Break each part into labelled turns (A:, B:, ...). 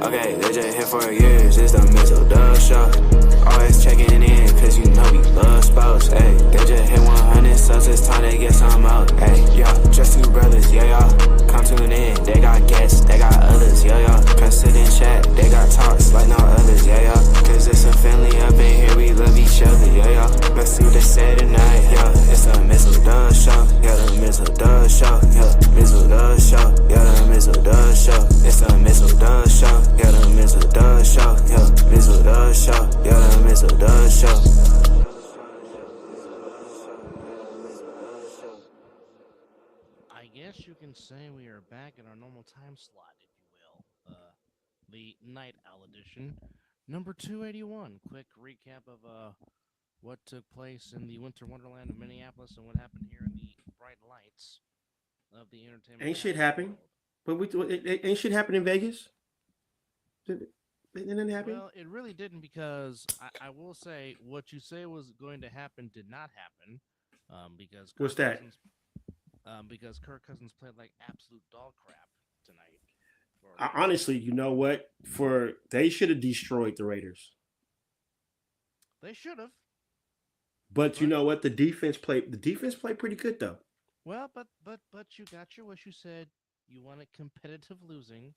A: Okay, they just here for years, it's the Mizzle show. Always checking in, cause you know we love sports. Hey, they just hit 100, so it's time to get some out. Hey, yeah, just two brothers, yeah, y'all. Come tune in, they got guests, they got others, yeah, y'all. Come sit and chat, they got talks like no others, yeah, y'all. Cause it's a family up in here, we love each other, yeah, y'all. Let's see what they say tonight, yeah. It's the Mizzle show, yeah, the Mizzle show, yeah, Mizzle show, yeah, the Mizzle show. It's the Mizzle show, yeah, the Mizzle show, yeah, Mizzle show, yeah, the Mizzle show.
B: I guess you can say we are back in our normal time slot, if you will. The Night Owl edition, number 281. Quick recap of what took place in the Winter Wonderland of Minneapolis and what happened here in the bright lights of the entertainment
C: Ain't shit
B: capital of the
C: happen.
B: world.
C: But ain't shit happen in Vegas. Didn't it happen?
B: Well, it really didn't because I will say what you say was going to happen did not happen because
C: What's
B: Kirk
C: that?
B: Cousins because Kirk Cousins played like absolute dog crap tonight.
C: Honestly, you know what? They should have destroyed the Raiders.
B: They should have.
C: But you know what? The defense played pretty good though.
B: Well, but you got your wish. You said you wanted competitive losing,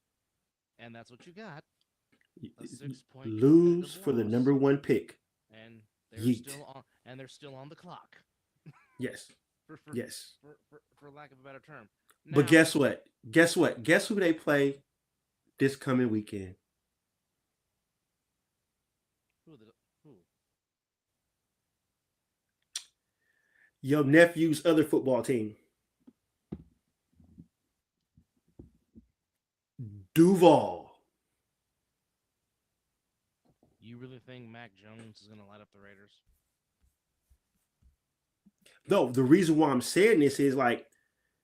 B: and that's what you got. A 6 point
C: Lose
B: competitive
C: for the
B: loss,
C: number one pick.
B: and they're
C: Yeet.
B: still on. And they're still on the clock.
C: Yes.
B: For for,
C: Yes.
B: for lack of a better term.
C: But
B: Now,
C: guess what? Guess what? Guess who they play this coming weekend?
B: who?
C: Your nephew's other football team. Duval.
B: You really think Mac Jones is gonna light up the Raiders?
C: No, the reason why I'm saying this is like,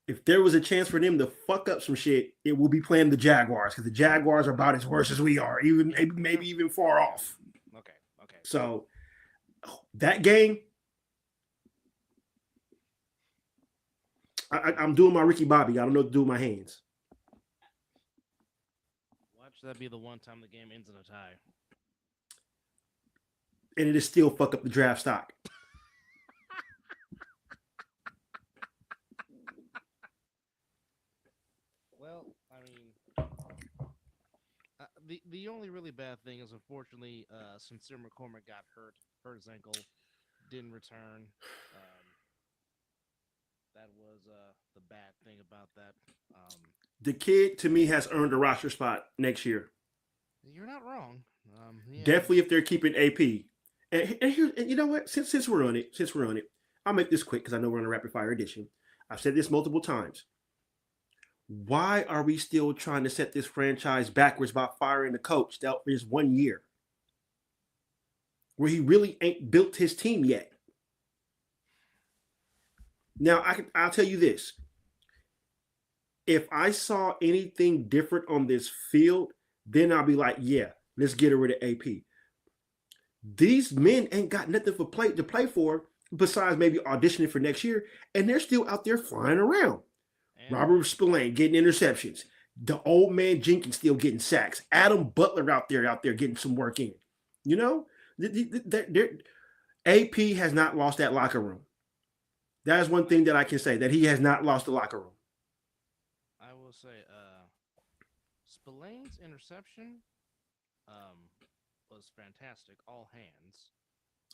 C: if there was a chance for them to fuck up some shit, it will be playing the Jaguars because the Jaguars are about as worse as we are, even maybe even far off.
B: Okay.
C: So that game, I'm doing my Ricky Bobby. I don't know what to do with my hands.
B: Watch that be the one time the game ends in a tie.
C: And it is still fuck up the draft stock.
B: Well, I mean, the only really bad thing is unfortunately, Sincere McCormick got hurt his ankle, didn't return. That was the bad thing about that.
C: The kid, to me, has earned a roster spot next year.
B: You're not wrong. Yeah.
C: Definitely if they're keeping AP. And you know what? Since we're on it, I'll make this quick because I know we're on a rapid fire edition. I've said this multiple times. Why are we still trying to set this franchise backwards by firing the coach that is 1 year? Where he really ain't built his team yet. Now, I'll tell you this. If I saw anything different on this field, then I'll be like, yeah, let's get rid of AP. These men ain't got nothing to play for besides maybe auditioning for next year, and they're still out there flying around.
B: And
C: Robert Spillane getting interceptions. The old man Jenkins still getting sacks. Adam Butler out there getting some work in. You know, AP has not lost that locker room. That is one thing that I can say, that he has not lost the locker room.
B: I will say, Spillane's interception was fantastic. All hands.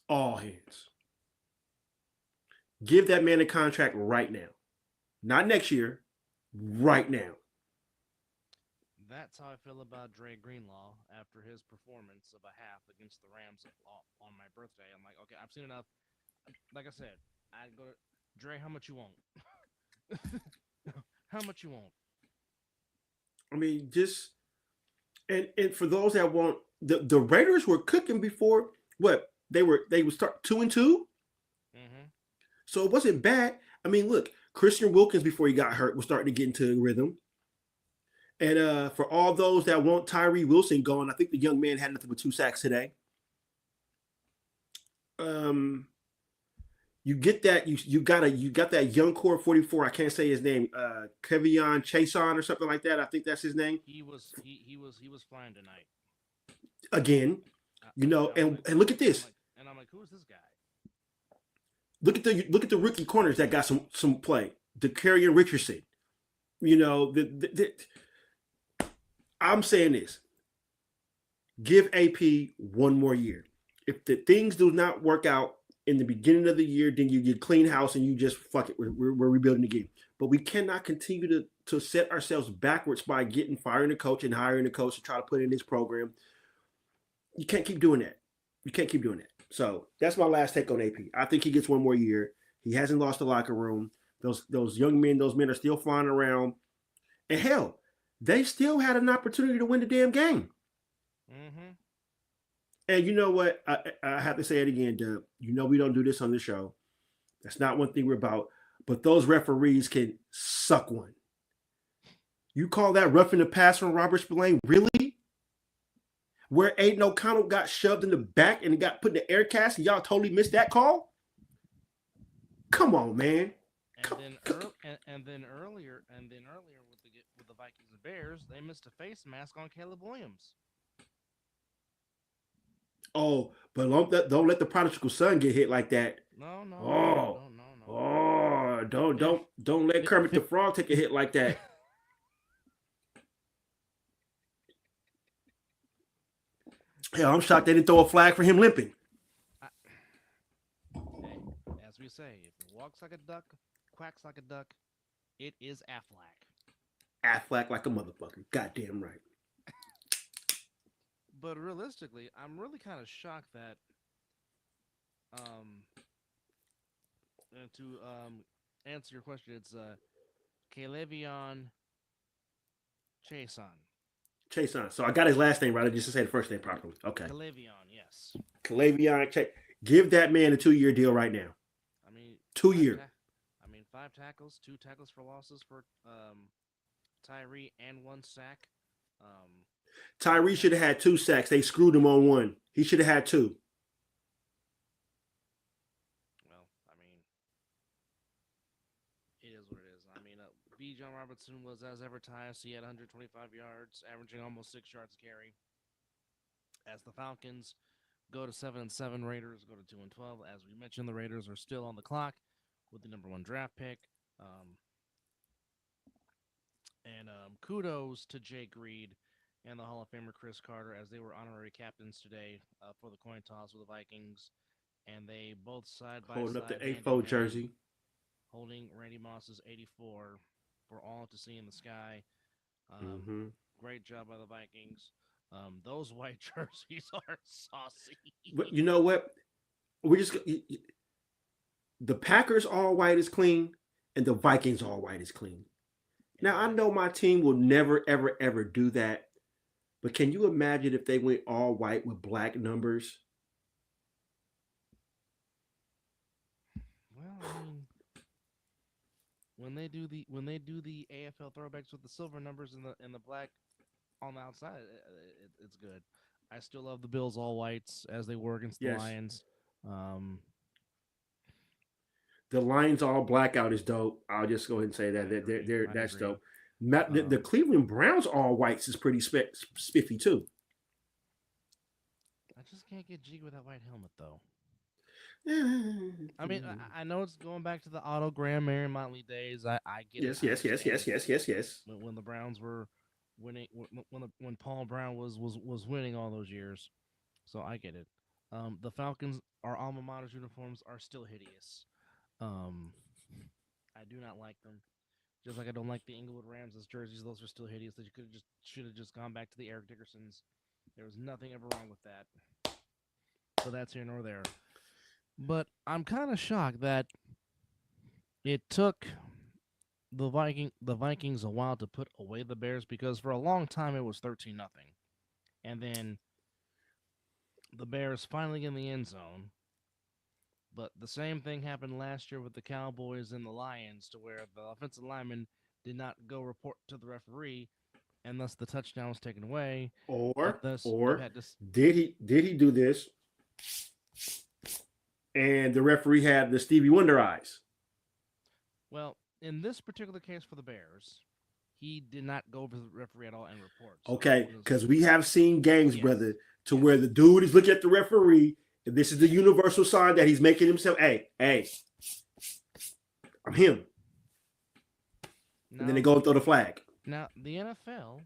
C: All hands. Give that man a contract right now. Not next year, right now.
B: That's how I feel about Dre Greenlaw after his performance of a half against the Rams on my birthday. I'm like, okay, I've seen enough. Like I said, I'd go to Dre. How much you want? How much you want?
C: I mean, just and for those that want, the Raiders were cooking before what they would start 2-2,
B: Mm-hmm.
C: so it wasn't bad. I mean, look, Christian Wilkins before he got hurt was starting to get into rhythm. And for all those that want Tyree Wilson gone, I think the young man had nothing but 2 sacks today. You get that you got that young core 44. I can't say his name. Kevion Chason or something like that. I think that's his name.
B: He was flying tonight.
C: Again, and look at this.
B: I'm like, who is this guy?
C: Look at the rookie corners that got some play. DeCarrion Richardson. I'm saying this. Give AP one more year. If the things do not work out in the beginning of the year, then you clean house and you just fuck it. We're rebuilding again. But we cannot continue to set ourselves backwards by firing a coach and hiring a coach to try to put in this program. You can't keep doing that. You can't keep doing that. So that's my last take on AP. I think he gets one more year. He hasn't lost the locker room. Those young men, those men are still flying around. And hell, they still had an opportunity to win the damn game.
B: Mm-hmm.
C: And you know what? I have to say it again, Dub. We don't do this on the show. That's not one thing we're about. But those referees can suck one. You call that roughing the pass from Robert Spillane? Really? Where Aiden O'Connell got shoved in the back and got put in the air cast and y'all totally missed that call? Come on, man.
B: And then earlier with the Vikings and Bears, they missed a face mask on Caleb Williams.
C: Oh, but don't let the prodigal son get hit like that.
B: No.
C: Oh, don't let Kermit the Frog take a hit like that. Hell, I'm shocked they didn't throw a flag for him limping.
B: Hey, as we say, if it walks like a duck, quacks like a duck, it is Aflac.
C: Aflac like a motherfucker. Goddamn right.
B: But realistically, I'm really kind of shocked that to answer your question, it's Kalevion Chason.
C: So I got his last name right. I just say the first name properly. Okay.
B: Kalevion, yes.
C: Kalevion Chason. Give that man a 2-year deal right now.
B: I mean,
C: 2 year.
B: 5 tackles, 2 tackles for losses for Tyree and 1 sack.
C: Tyree should have had 2 sacks. They screwed him on 1. He should have had 2.
B: Well, it is what it is. B. John Robertson was as advertised. He had 125 yards, averaging almost 6 yards a carry. As the Falcons go to 7-7, Raiders go to 2-12. As we mentioned, the Raiders are still on the clock with the number 1 draft pick. And kudos to Jake Reed and the Hall of Famer Chris Carter, as they were honorary captains today for the coin toss with the Vikings. And they both side by side.
C: Holding up the 84 jersey.
B: Holding Randy Moss's 84 for all to see in the sky. Great job by the Vikings. Those white jerseys are saucy.
C: But you know what? The Packers all white is clean, and the Vikings all white is clean. Now, I know my team will never, ever, ever do that. But can you imagine if they went all white with black numbers?
B: Well, when they do the AFL throwbacks with the silver numbers and the black on the outside, it's good. I still love the Bills all whites as they were against the Lions.
C: The Lions all blackout is dope. I'll just go ahead and say that that's dope. The Cleveland Browns all whites is pretty spiffy too.
B: I just can't get jiggy with that white helmet though. I know it's going back to the Otto Graham, Marion Motley days. I get it.
C: Yes.
B: When the Browns were winning, when Paul Brown was winning all those years, so I get it. The Falcons, our alma mater's uniforms are still hideous. I do not like them. Just like I don't like the Inglewood Rams' jerseys; those are still hideous. They should have just gone back to the Eric Dickersons. There was nothing ever wrong with that. So that's here nor there. But I'm kind of shocked that it took the Vikings a while to put away the Bears, because for a long time it was 13-0, and then the Bears finally get in the end zone. But the same thing happened last year with the Cowboys and the Lions, to where the offensive lineman did not go report to the referee, and thus the touchdown was taken away.
C: Or did he do this and the referee had the Stevie Wonder eyes.
B: Well, in this particular case for the Bears, he did not go over the referee at all and report. So
C: Okay, because we have seen games, brother, to where the dude is looking at the referee, and this is the universal sign that he's making himself. Hey, I'm him.
B: Now,
C: And then they go and throw the flag.
B: Now, the NFL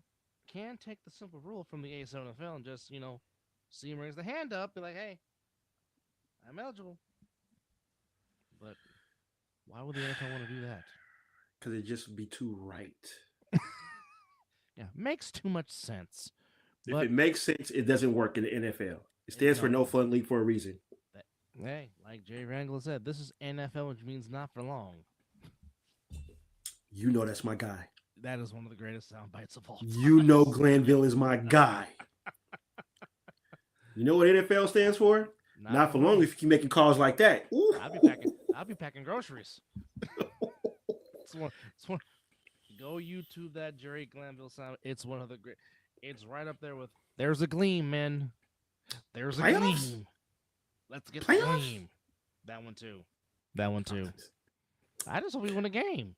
B: can take the simple rule from the ASL and just, see him raise the hand up, be like, hey, I'm eligible. But why would the NFL want to do that?
C: Because it just would be too right.
B: Yeah, makes too much sense.
C: If it makes sense, it doesn't work in the NFL. It stands for No Fun League for a reason.
B: Hey, like Jay Wrangler said, this is NFL, which means not for long.
C: You know that's my guy.
B: That is one of the greatest sound bites of all time.
C: You know Glanville is my guy. You know what NFL stands for? Not for long if you keep making calls like that. Ooh.
B: I'll be packing groceries. It's one. Go YouTube that Jerry Glanville sound. It's one of the great. It's right up there with. There's a gleam, man. There's a gleam. Let's get the gleam. That one too. I just hope we win a game.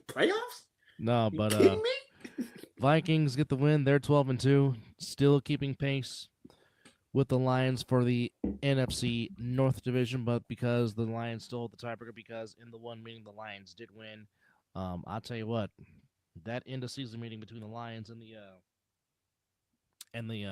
C: Playoffs?
B: No,
C: you
B: but
C: kidding me?
B: Vikings get the win. They're 12-2, still keeping pace with the Lions for the NFC North Division, but because the Lions still hold the tiebreaker, because in the one meeting the Lions did win. I'll tell you what, that end of season meeting between the Lions and the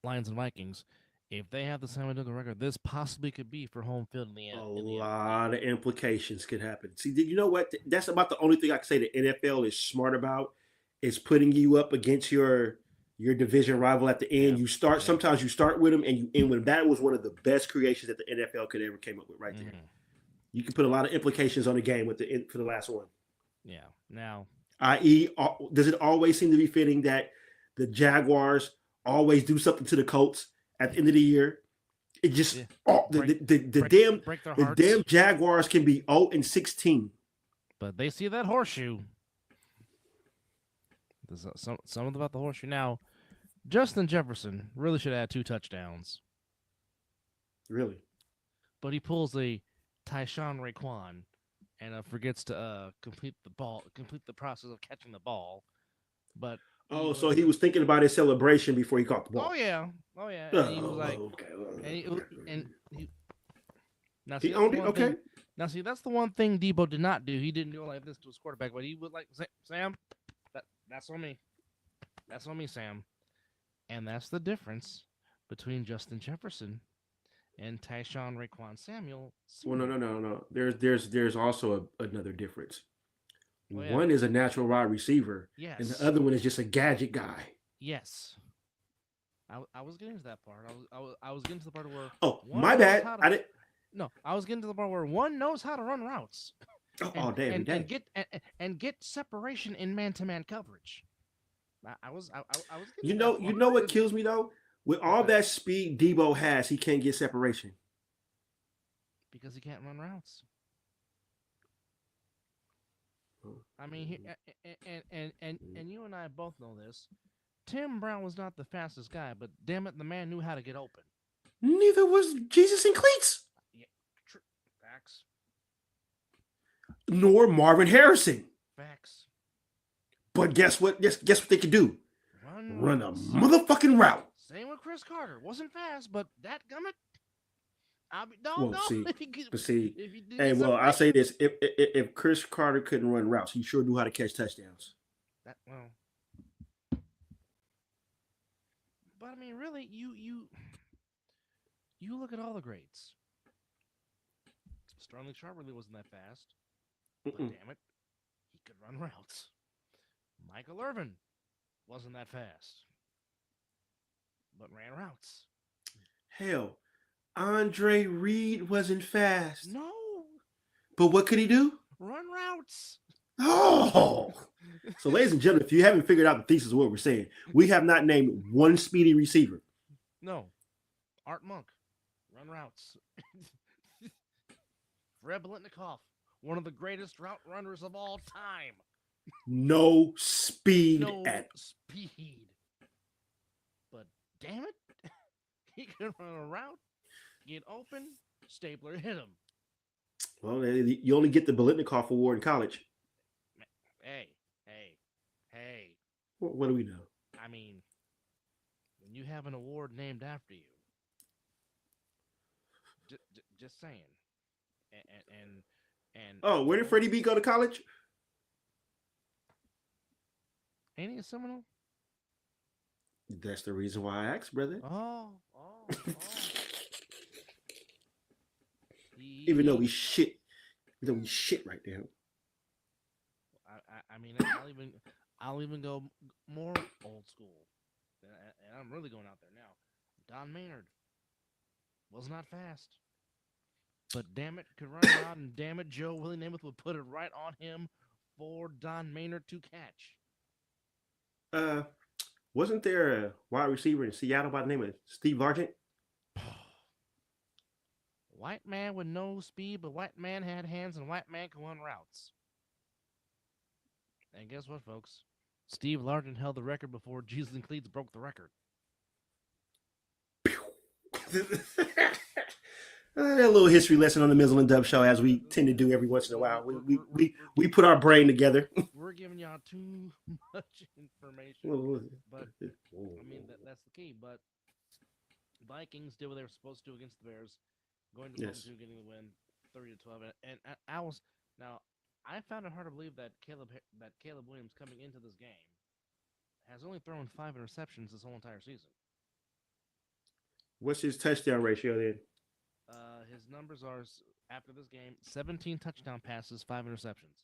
B: Lions and Vikings, if they have the same record, this possibly could be for home field in the end.
C: A lot of implications could happen. See, you know what? That's about the only thing I can say the NFL is smart about is putting you up against your division rival at the end. You start sometimes you start with them and you end with them. That was one of the best creations that the NFL could ever came up with right there. You can put a lot of implications on the game for the last one.
B: Yeah. Now,
C: i.e., does it always seem to be fitting that the Jaguars always do something to the Colts at the end of the year? It just the damn Jaguars can be 0-16,
B: but they see that horseshoe. There's something about the horseshoe. Now, Justin Jefferson really should have had 2 touchdowns.
C: Really,
B: but he pulls a Tyshawn Raekwon and forgets to complete the process of catching the ball. But
C: so he was thinking about his celebration before he caught the ball.
B: Oh yeah. And he was like, now see, okay. Now see, that's the one thing Debo did not do. He didn't do like this to his quarterback, but he would like Sam. That's on me. That's on me, Sam. And that's the difference between Justin Jefferson and Tyshawn Raekwon Samuel.
C: Well, no. There's also another difference. One is a natural wide receiver, and the other one is just a gadget guy.
B: Yes. I was getting to that part. I was getting to the part where.
C: Oh, my bad.
B: I was getting to the part where one knows how to run routes. And get separation in man-to-man coverage. I was.
C: You know what kills me though? With all that speed Debo has, he can't get separation
B: because he can't run routes. I mean, and you and I both know this. Tim Brown was not the fastest guy, but damn it, the man knew how to get open.
C: Neither was Jesus in cleats.
B: Yeah, facts.
C: Nor Marvin Harrison.
B: Facts.
C: But guess what? Guess what they could do? Run a motherfucking route.
B: Same with Chris Carter. Wasn't fast, but that gummit.
C: I'll say this: if Chris Carter couldn't run routes, he sure knew how to catch touchdowns.
B: But I mean, really, you look at all the greats. Sterling Sharp really wasn't that fast, but damn it, he could run routes. Michael Irvin wasn't that fast, but ran routes.
C: Hell, Andre Reed wasn't fast.
B: No.
C: But what could he do?
B: Run routes.
C: Oh. So, ladies and gentlemen, if you haven't figured out the thesis of what we're saying, we have not named one speedy receiver.
B: No. Art Monk. Run routes. Fred Biletnikoff. One of the greatest route runners of all time.
C: No speed
B: speed. But damn it. He can run a route. Get open, stapler, hit him.
C: Well, you only get the Bolitnikoff Award in college.
B: Hey, hey, hey.
C: What do we know?
B: I mean, when you have an award named after you, just saying. And
C: Oh, where did Freddie B go to college?
B: ain't he a Seminole?
C: That's the reason why I asked, brother.
B: Oh.
C: Even though we shit, right now.
B: I mean, I'll even go more old school, and I'm really going out there now. Don Maynard was not fast, but damn it, could run out, and damn it, Joe Willie Namath would put it right on him for Don Maynard to catch.
C: Wasn't there a wide receiver in Seattle by the name of Steve Largent?
B: White man with no speed, but white man had hands, and white man could run routes. And guess what, folks? Steve Largent held the record before Jesus and Cleats broke the record.
C: A little history lesson on the Mizzle and Dub show, as we tend to do every once in a while. We put our brain together.
B: We're giving y'all too much information, but I mean that's the key. But Vikings did what they were supposed to do against the Bears, going to home to getting the win, 30-12. And I was now I found it hard to believe that Caleb Williams coming into this game has only thrown 5 interceptions this whole entire season.
C: What's his touchdown ratio then?
B: His numbers are, after this game, 17 touchdown passes, 5 interceptions.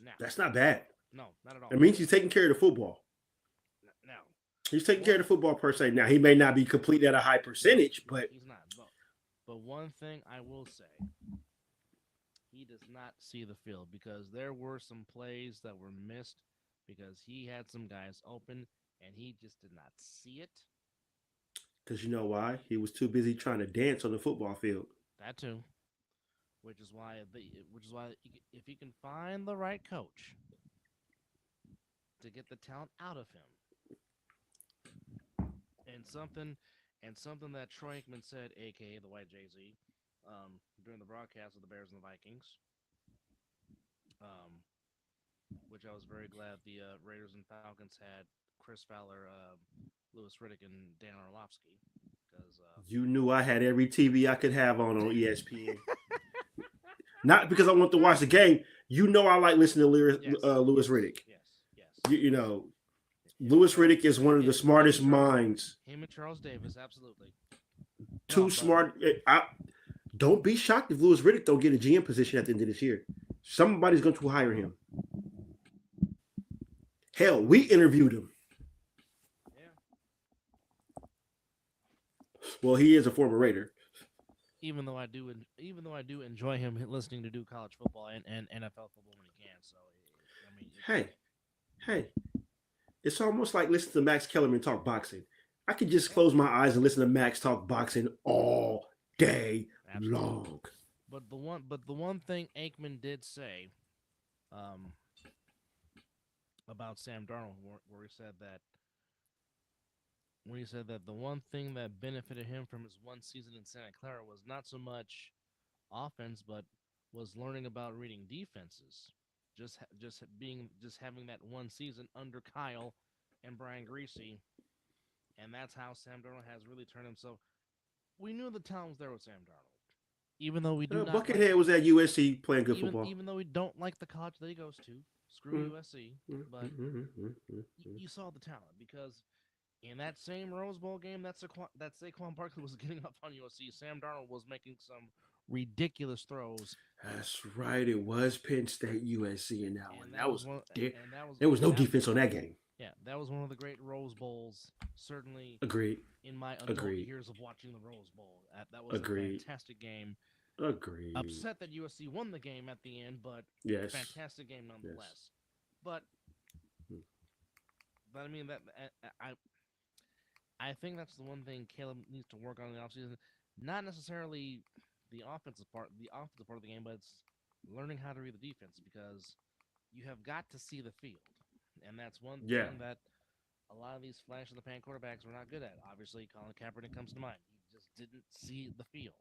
B: Now,
C: that's not bad.
B: No, not at all.
C: It means he's taking care of the football.
B: Now,
C: he's taking care of the football per se. Now, he may not be complete at a high percentage, but
B: he's not. But one thing I will say, he does not see the field, because there were some plays that were missed because he had some guys open and he just did not see it.
C: Because you know why? He was too busy trying to dance on the football field.
B: That too. Which is why if he can find the right coach to get the talent out of him, and something that Troy Aikman said, aka the White Jay-Z, during the broadcast of the Bears and the Vikings, which I was very glad the Raiders and Falcons had Chris Fowler, Louis Riddick, and Dan Orlovsky, because
C: you knew I had every TV I could have on ESPN. Not because I want to watch the game. You know I like listening to Louis Riddick.
B: Yes.
C: You know, Louis Riddick is one of the smartest minds.
B: Him and Charles Davis, absolutely.
C: Smart. Don't be shocked if Louis Riddick don't get a GM position at the end of this year. Somebody's going to hire him. Hell, we interviewed him. Well, he is a former Raider.
B: Even though I do enjoy him listening to do college football and NFL football when he can. So, I mean,
C: hey, it's almost like listening to Max Kellerman talk boxing. I could just close my eyes and listen to Max talk boxing all day long.
B: But the one thing Aikman did say, about Sam Darnold, where he said that the one thing that benefited him from his one season in Santa Clara was not so much offense, but was learning about reading defenses. Just having that one season under Kyle and Brian Greasy, and that's how Sam Darnold has really turned himself. We knew the talent was there with Sam Darnold, even though we do not.
C: Buckethead was at USC playing good football.
B: Even though we don't like the college that he goes to, screw USC, but you saw the talent, because in that same Rose Bowl game that Saquon Barkley was getting up on USC, Sam Darnold was making some ridiculous throws.
C: That's right. It was Penn State USC in that one. There was no defense on that game.
B: Yeah, that was one of the great Rose Bowls. Certainly,
C: agreed.
B: In my adult years of watching the Rose Bowl, that was a fantastic game.
C: Agreed.
B: Upset that USC won the game at the end, but fantastic game nonetheless. Yes. But I mean that I think that's the one thing Caleb needs to work on in the offseason. Not necessarily the offensive part of the game, but it's learning how to read the defense, because you have got to see the field. And that's one thing that a lot of these flash in the pan quarterbacks were not good at. Obviously, Colin Kaepernick comes to mind. He just didn't see the field.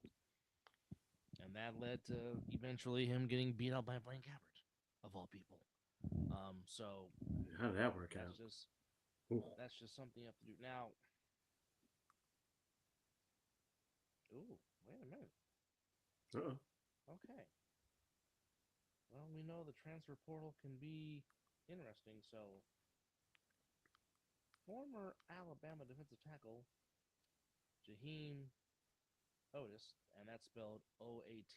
B: And that led to eventually him getting beat out by Blaine Gabbert, of all people. So
C: How did that work out?
B: That's just something you have to do. Now, wait a minute.
C: Uh-oh.
B: Okay. Well, we know the transfer portal can be interesting, so former Alabama defensive tackle Jaheim Otis, and that's spelled Oatis,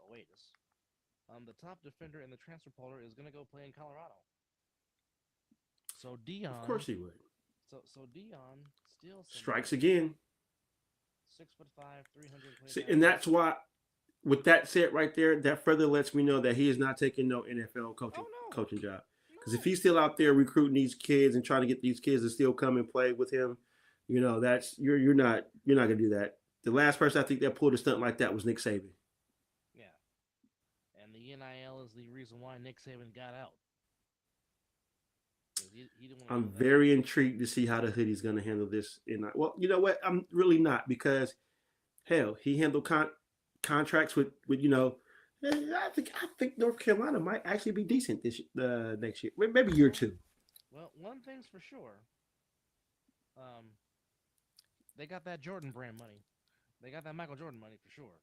B: Oatis. The top defender in the transfer portal is going to go play in Colorado. So Dion,
C: Of course he would.
B: So Dion still
C: Strikes again.
B: 6'5", 300.
C: See, and that's why, with that said right there, that further lets me know that he is not taking no NFL coaching job. Because if he's still out there recruiting these kids and trying to get these kids to still come and play with him, you know, that's you're not gonna do that. The last person I think that pulled a stunt like that was Nick Saban.
B: Yeah, and the NIL is the reason why Nick Saban got out. He didn't
C: I'm very intrigued to see how the hoodie's going to handle this. Well, you know what? I'm really not, because hell, he handled contracts with I think North Carolina might actually be decent this next year, maybe year two.
B: Well, one thing's for sure. They got that Jordan brand money. They got that Michael Jordan money for sure.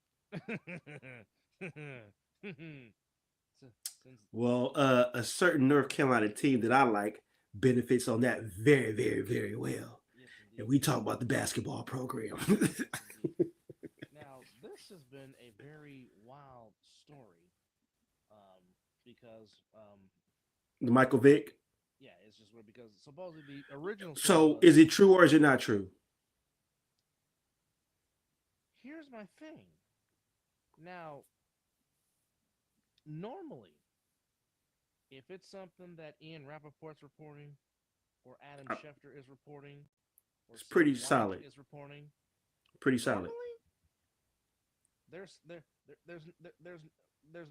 C: Well, a certain North Carolina team that I like benefits on that very, very, very well. Yes, and we talk about the basketball program.
B: Now, this has been a very wild story, because
C: the Michael Vick.
B: Yeah, it's just weird because supposedly the original.
C: So, is it true or is it not true?
B: Here's my thing. Now, normally, if it's something that Ian Rappaport's reporting, or Adam Schefter is reporting, or
C: it's pretty solid.
B: Is reporting,
C: pretty solid.
B: There's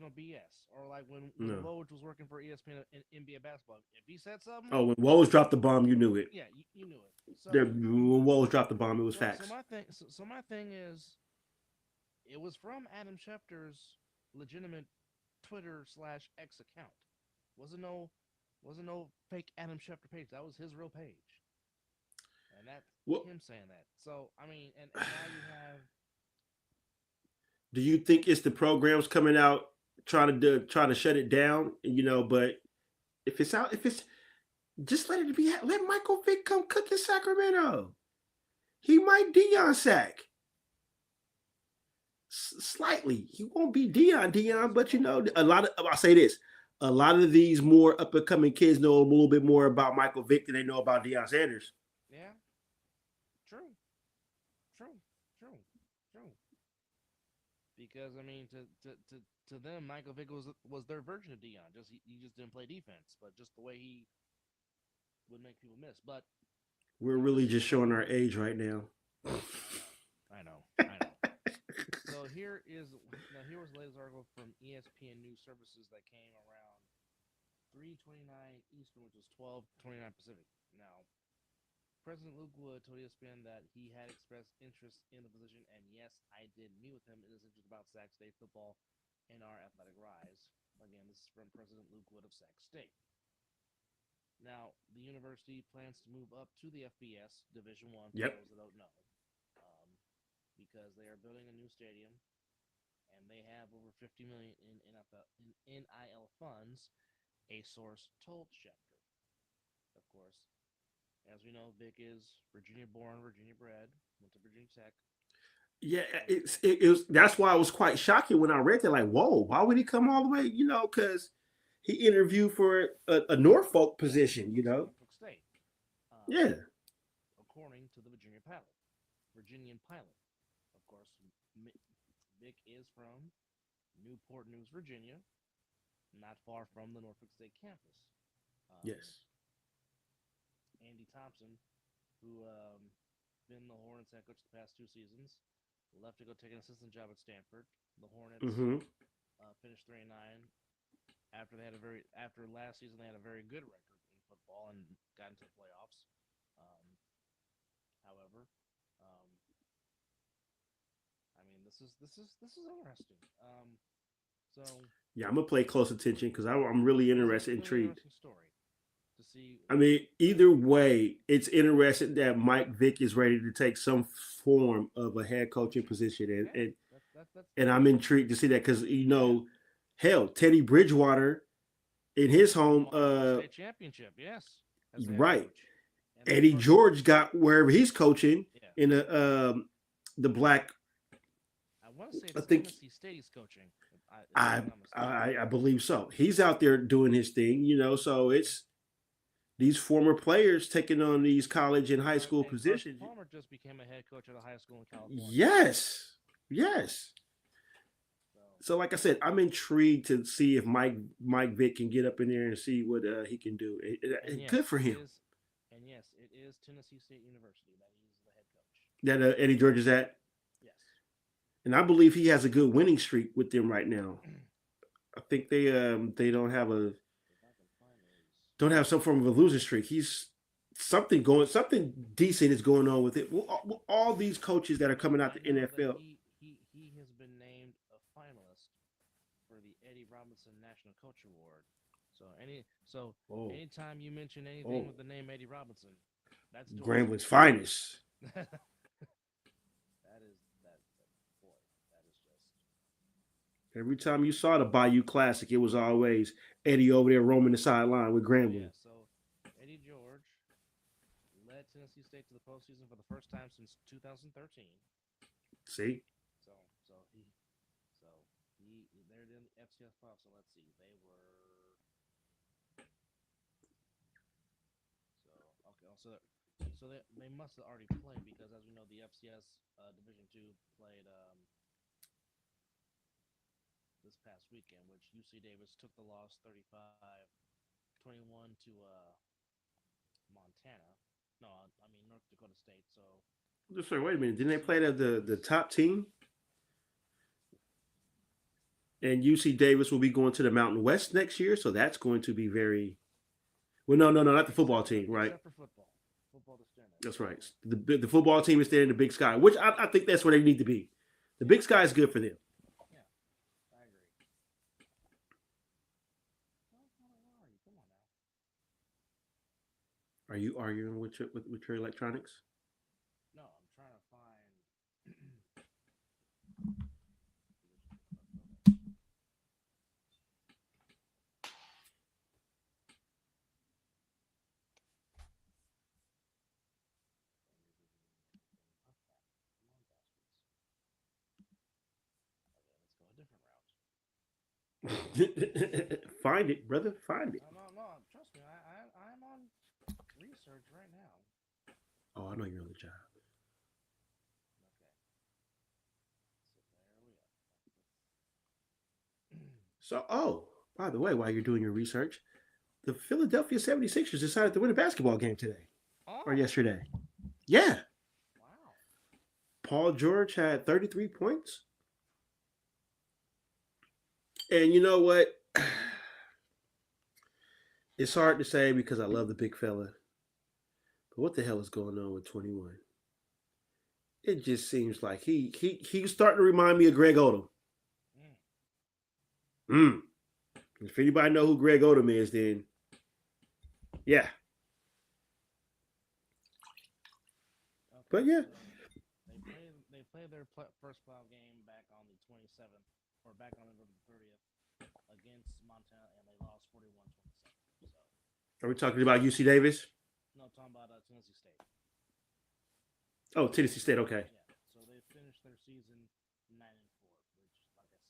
B: no BS. Or like when Woj was working for ESPN in NBA basketball, if he said something,
C: when Woj dropped the bomb, you knew it.
B: Yeah, you knew it. So,
C: when Woj dropped the bomb, it was facts.
B: So my thing is, it was from Adam Schefter's legitimate Twitter/X account. Wasn't no fake Adam Schefter page. That was his real page, and that's him saying that. So I mean, and now you have.
C: Do you think it's the programs coming out trying to shut it down? But if it's just let it be. Let Michael Vick come cook in Sacramento. He might Dion sack. Slightly, he won't be Dion, but I'll say this: a lot of these more up and coming kids know a little bit more about Michael Vick than they know about Deion Sanders.
B: Yeah, true. Because I mean, to them, Michael Vick was their version of Dion. He just didn't play defense, but just the way he would make people miss. But
C: we're really just showing our age right now.
B: I know. So here was the latest article from ESPN News Services that came around 3:29 Eastern, which was 12:29 Pacific. Now, President Luke Wood told ESPN that he had expressed interest in the position, and yes, I did meet with him in his interest about Sac State football and our athletic rise. Again, this is from President Luke Wood of Sac State. Now, the university plans to move up to the FBS Division I. For those that don't know, because they are building a new stadium, and they have over $50 million in NIL funds. A source told Schefter. Of course, as we know, Vic is Virginia-born, Virginia-bred, went to Virginia Tech.
C: Yeah, it was. That's why it was quite shocking when I read that. Like, whoa, why would he come all the way? Because he interviewed for a Norfolk position.
B: Norfolk State.
C: Yeah.
B: According to the Virginian pilot. Of course, Vic is from Newport News, Virginia, not far from the Norfolk State campus.
C: Yes.
B: Andy Thompson, who been the Hornets head coach the past 2 seasons, left to go take an assistant job at Stanford. The Hornets finished 3-9. After last season, they had a very good record in football and got into the playoffs. However, this is interesting. So
C: Yeah, I'm gonna play close attention because I'm really
B: this is
C: interested,
B: a really
C: intrigued.
B: interesting story to see.
C: I mean, either way, it's interesting that Mike Vick is ready to take some form of a head coaching position, and
B: Yeah,
C: and,
B: that's
C: and I'm intrigued to see that because
B: yeah.
C: hell, Teddy Bridgewater in his
B: Won
C: home,
B: a multiple state championship, yes, as a head
C: right.
B: coach, and the
C: Eddie
B: first,
C: George got wherever he's coaching
B: yeah,
C: in the black.
B: I want to say
C: I
B: it's
C: think
B: Tennessee State he's coaching, if
C: I
B: I'm not mistaken.
C: I believe so. He's out there doing his thing, so it's these former players taking on these college and high school
B: And Carson
C: positions.
B: Palmer just became a head coach at a high school in California.
C: Yes, yes.
B: So,
C: So, like I said, I'm intrigued to see if Mike Vick can get up in there and see what he can do.
B: and yes,
C: Good for him
B: it is Tennessee State University that he's the head coach.
C: that Eddie George is at,
B: Yes.
C: and I believe he has a good winning streak with them right now. I think they
B: If I can find those.
C: don't have some form of a losing streak. He's something decent is going on with it. All these coaches that are coming out
B: I
C: the
B: know that
C: NFL.
B: he has been named a finalist for the Eddie Robinson National Coach Award. So
C: Oh,
B: anytime you mention anything
C: oh,
B: with the name Eddie Robinson, that's doing
C: Grambling's
B: something.
C: finest.
B: that is that boy. That is just
C: Every time you saw the Bayou Classic, it was always Eddie over there roaming the sideline with
B: oh yeah.
C: Grambling.
B: So Eddie George led Tennessee State to the postseason for the first time since 2013.
C: See,
B: So so he so they're in the FCS playoffs. So let's see, they were so okay. So they must have already played because as we know the FCS Division Two played this past weekend, which UC Davis took the loss 35-21 to Montana. No, I mean North Dakota State. So
C: just say, wait a minute, didn't they
B: UC
C: play the
B: Davis.
C: top team? And UC Davis will be going to the Mountain West next year, so that's going to be very well. No, not the football team, right?
B: Except for football. Football to stand
C: That's right. The football team is there in the Big Sky, which I think that's where they need to be. The Big Sky is good for them.
B: Yeah, I agree. Well, where are you? Come on now.
C: Are you arguing with your electronics?
B: No, I'm trying to find. Come on, bastards. Okay, let's go a different route.
C: Find it, brother. Find it.
B: No. Trust me, I'm on research right now.
C: Oh, I know you're on the job.
B: Okay.
C: So, by the way, while you're doing your research, the Philadelphia 76ers decided to win a basketball game today or
B: Oh,
C: yesterday. Yeah.
B: wow.
C: Paul George had 33 points. And you know what? It's hard to say because I love the big fella. But what the hell is going on with 21? It just seems like he's starting to remind me of Greg Odom. If anybody know who Greg Odom is, then yeah.
B: Okay,
C: But yeah.
B: so they played their first playoff game back on the 27th or back on the 30th against Montana, and they lost 41-27. So,
C: Are we talking about UC Davis?
B: no, talking about Tennessee State.
C: Oh, Tennessee State. Okay.
B: Yeah, so they finished their season 9-4,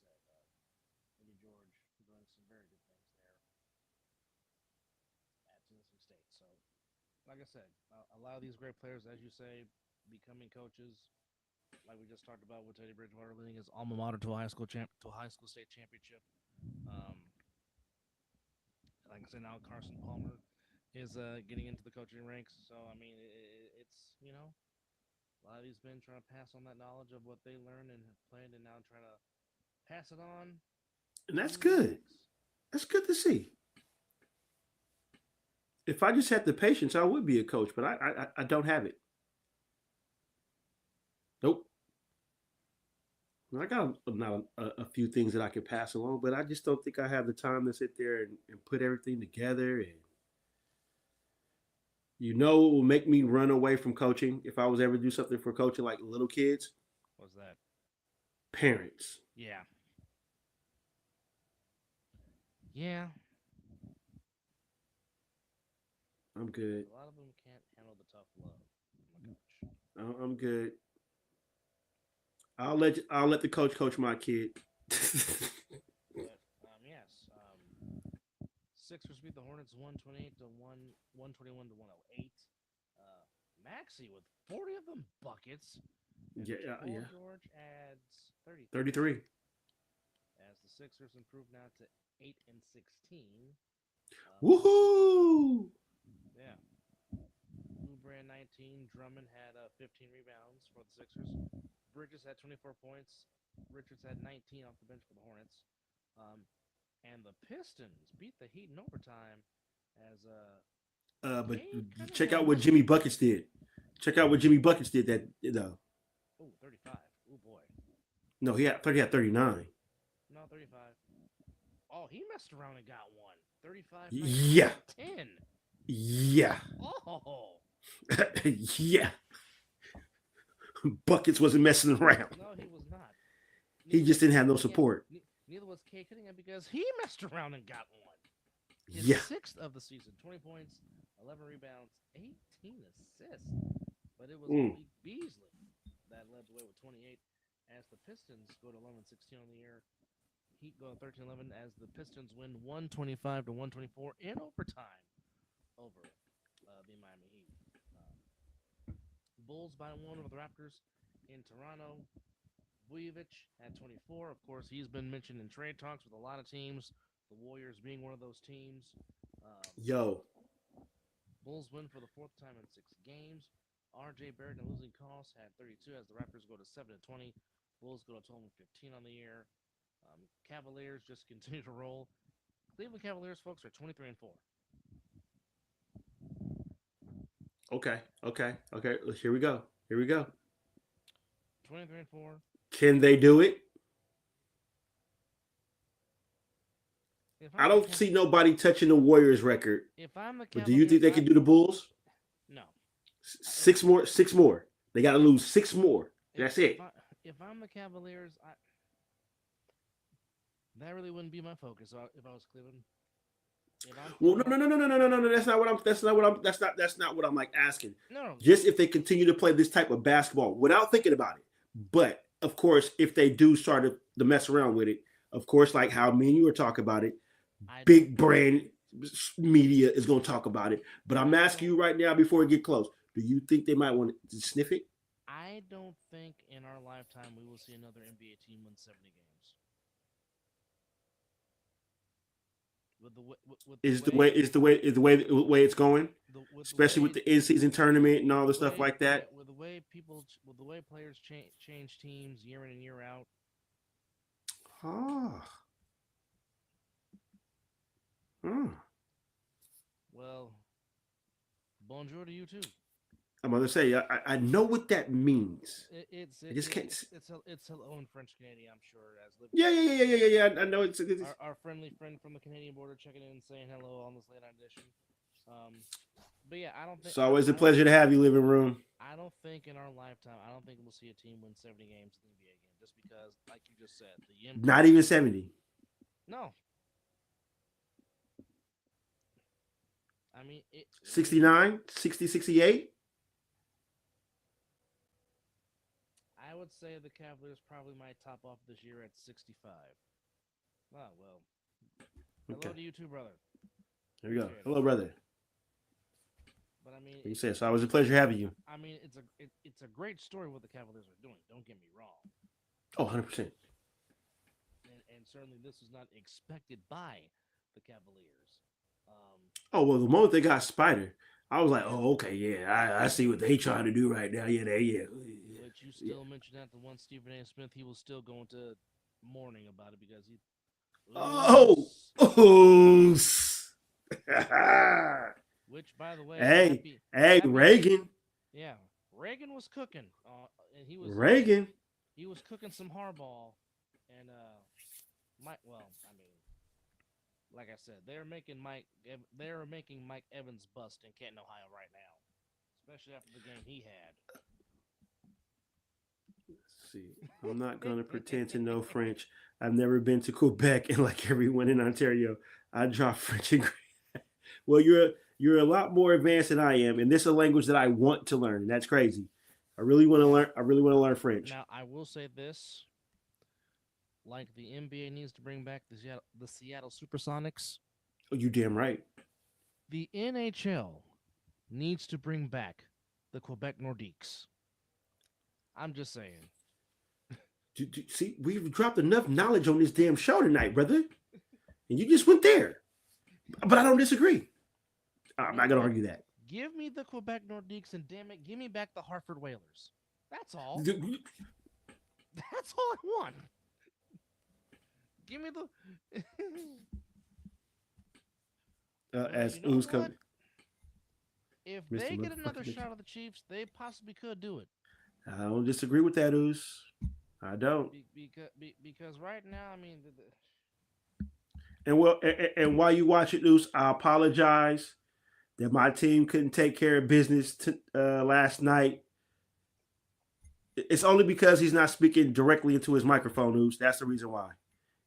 B: which, like I said, Eddie George doing some very good things there at Tennessee State. So, like I said, a lot of these great players, as you say, becoming coaches. Like we just talked about with Teddy Bridgewater leading his alma mater to a high school state championship. Like I said, now Carson Palmer is getting into the coaching ranks. So I mean, it's a lot of these men trying to pass on that knowledge of what they learned and have played, and now trying to pass it on.
C: And that's
B: to the
C: good.
B: next.
C: That's good to see. If I just had the patience, I would be a coach, but I don't have it. Nope. I got a few things that I can pass along, but I just don't think I have the time to sit there and put everything together. And it will make me run away from coaching if I was ever to do something for coaching like little kids.
B: What's that?
C: Parents.
B: Yeah. Yeah.
C: I'm good.
B: A lot of them can't handle the tough love. Oh my gosh.
C: I'm good. I'll let the coach my kid.
B: But yes, Sixers beat the Hornets 128 to 121 to 108. Maxey with 40 of them buckets. And Paul George adds 33.
C: 33.
B: As the Sixers improve now to 8-16.
C: Woohoo!
B: Yeah. Oubre 19. Drummond had 15 rebounds for the Sixers. Bridges had 24 points. Richards had 19 off the bench for the Hornets. And the Pistons beat the Heat in overtime as
C: but check out what Jimmy Buckets did. Check out what Jimmy Buckets did that
B: Oh, 35. Oh boy.
C: No, he had 39.
B: No, 35. Oh, he messed around and got one. 35.
C: Yeah.
B: 10.
C: Yeah.
B: Oh.
C: Yeah. Buckets wasn't messing around.
B: No, he was not.
C: He just didn't have no support.
B: Neither was Kay Cunningham because he messed around and got one. His sixth of the season. 20 points, 11 rebounds, 18 assists. But it was Malik Beasley that led the way with 28 as the Pistons go to 11-16 on the year. Heat go to 13-11 as the Pistons win 125 to 124 in overtime over the Miami Heat. Bulls by one over the Raptors in Toronto. Vujovic had 24. Of course, he's been mentioned in trade talks with a lot of teams. The Warriors being one of those teams. Bulls win for the fourth time in 6 games. R.J. Barrett and losing costs had 32 as the Raptors go to 7-20. Bulls go to 12-15 on the year. Cavaliers just continue to roll. Cleveland Cavaliers, folks, are 23-4.
C: Okay. Here we go.
B: 23-4.
C: Can they do it? I don't see nobody touching the Warriors record.
B: If I'm the Cavaliers,
C: but do you think they can do the Bulls?
B: No.
C: 6 more. They got to lose 6 more. That's it.
B: If I'm the Cavaliers, that really wouldn't be my focus if I was Cleveland.
C: Well, no. That's not what I'm like asking.
B: No.
C: Just if they continue to play this type of basketball without thinking about it. But of course, if they do start to mess around with it, of course, like how me and you were talking about it, big brand media is going to talk about it. But I'm asking you right now before we get close, do you think they might want to sniff it?
B: I don't think in our lifetime we will see another NBA team win 70 games. Is the
C: way it's going, especially with the in-season tournament and all the stuff like that.
B: With the way players change teams year in and year out. Well, bonjour to you too.
C: I'm going to say I know what that means.
B: It's hello in French Canadian, I'm sure.
C: Yeah. I know it's
B: our friendly friend from the Canadian border checking in and saying hello on this late night edition. But yeah, I don't think it's
C: always a pleasure to have you, living room.
B: I don't think in our lifetime, we'll see a team win 70 games in the NBA again, just because, like you just said,
C: not even 70.
B: No. I mean,
C: 69, 60, 68.
B: I would say the Cavaliers probably might top off this year at 65. Oh, well. Hello to you too, brother.
C: There you go. Hello, brother.
B: But I mean,
C: like you said, so it was a pleasure having you.
B: I mean, it's a great story what the Cavaliers are doing. Don't get me wrong.
C: Oh, 100%.
B: And certainly this was not expected by the Cavaliers.
C: The moment they got Spider, I was like, oh, okay, yeah, I see what they trying to do right now. Yeah.
B: But you still mentioned that the one Stephen A. Smith, he was still going to mourning about it because he. Which, by the way,
C: hey, Reagan.
B: Yeah, Reagan was cooking, and he was
C: Reagan.
B: he was cooking some hardball, and Mike. Well, I mean, like I said, they're making Mike Evans bust in Canton, Ohio, right now, especially after the game he had.
C: See, I'm not gonna pretend to know French. I've never been to Quebec, and like everyone in Ontario, I drop French and well, you're a lot more advanced than I am, and this is a language that I want to learn, and that's crazy. I really want to learn. I really want to learn French.
B: Now, I will say this: like the NBA needs to bring back the Seattle SuperSonics,
C: Oh, you damn right.
B: the NHL needs to bring back the Quebec Nordiques. I'm just saying.
C: See, we've dropped enough knowledge on this damn show tonight, brother, and you just went there. But I don't disagree. I'm not gonna argue that.
B: Give me the Quebec Nordiques, and damn it, give me back the Hartford Whalers. That's all. That's all I want. Give me the.
C: As
B: you know
C: Ooze
B: what?
C: comes,
B: If
C: Mr.
B: they get another
C: Motherfucking
B: shot of the Chiefs, they possibly could do it.
C: I don't disagree with that, Ooze. I don't.
B: Because right now, I mean,
C: And while you watch it, Ooze, I apologize that my team couldn't take care of business last night. It's only because he's not speaking directly into his microphone, Ooze. That's the reason why.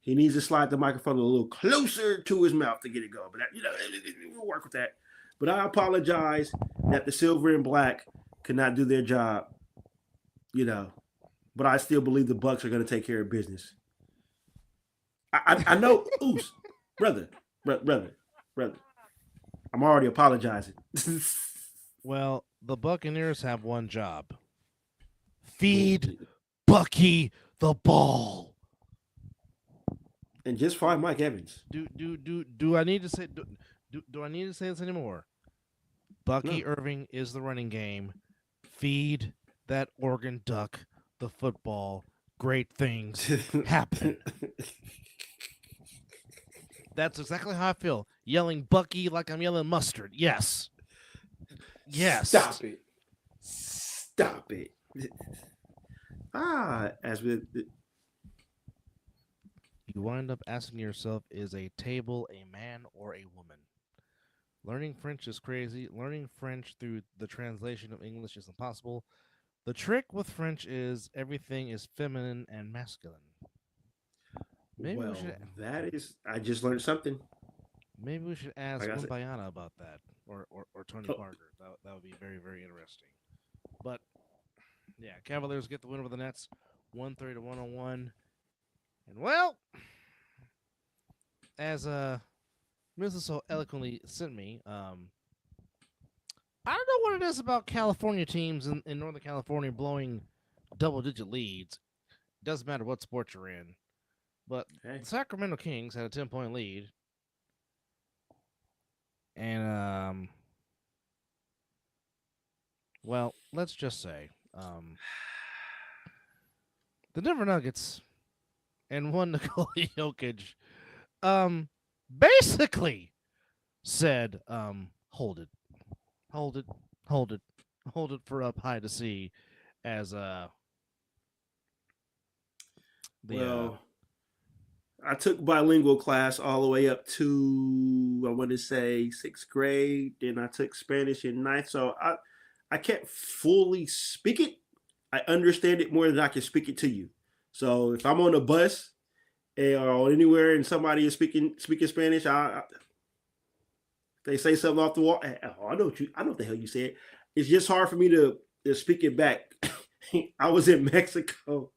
C: He needs to slide the microphone a little closer to his mouth to get it going. But we'll work with that. But I apologize that the silver and black could not do their job. But I still believe the Bucks are going to take care of business. I know, Ooze, brother. I'm already apologizing.
B: well, the Buccaneers have one job: feed Bucky the ball.
C: And just find Mike Evans.
B: Do I need to say do I need to say this anymore? Bucky
C: No.
B: Irving is the running game. Feed that Oregon Duck the football. Great things happen. That's exactly how I feel. Yelling Bucky like I'm yelling mustard. Yes. Yes.
C: Stop it. As with
B: you wind up asking yourself, is a table a man or a woman? Learning French is crazy. Learning French through the translation of English is impossible. The trick with French is everything is feminine and masculine. Maybe we should.
C: I just learned something.
B: Maybe we should ask
C: Like I said-
B: Bayana about that, or Tony Parker. That would be very, very interesting. But yeah, Cavaliers get the win over the Nets, 130 to 101. And well, as Mizzle so eloquently sent me, I don't know what it is about California teams in Northern California blowing double-digit leads. Doesn't matter what sport you're in. But the Sacramento Kings had a 10-point lead. And, well, let's just say, the Denver Nuggets and one Nikola Jokic, basically said, hold it for up high to see as,
C: I took bilingual class all the way up to, I want to say, 6th grade. Then I took Spanish in 9th. So I can't fully speak it. I understand it more than I can speak it to you. So if I'm on a bus or anywhere and somebody is speaking Spanish, they say something off the wall. I know what the hell you said. It's just hard for me to speak it back. I was in Mexico.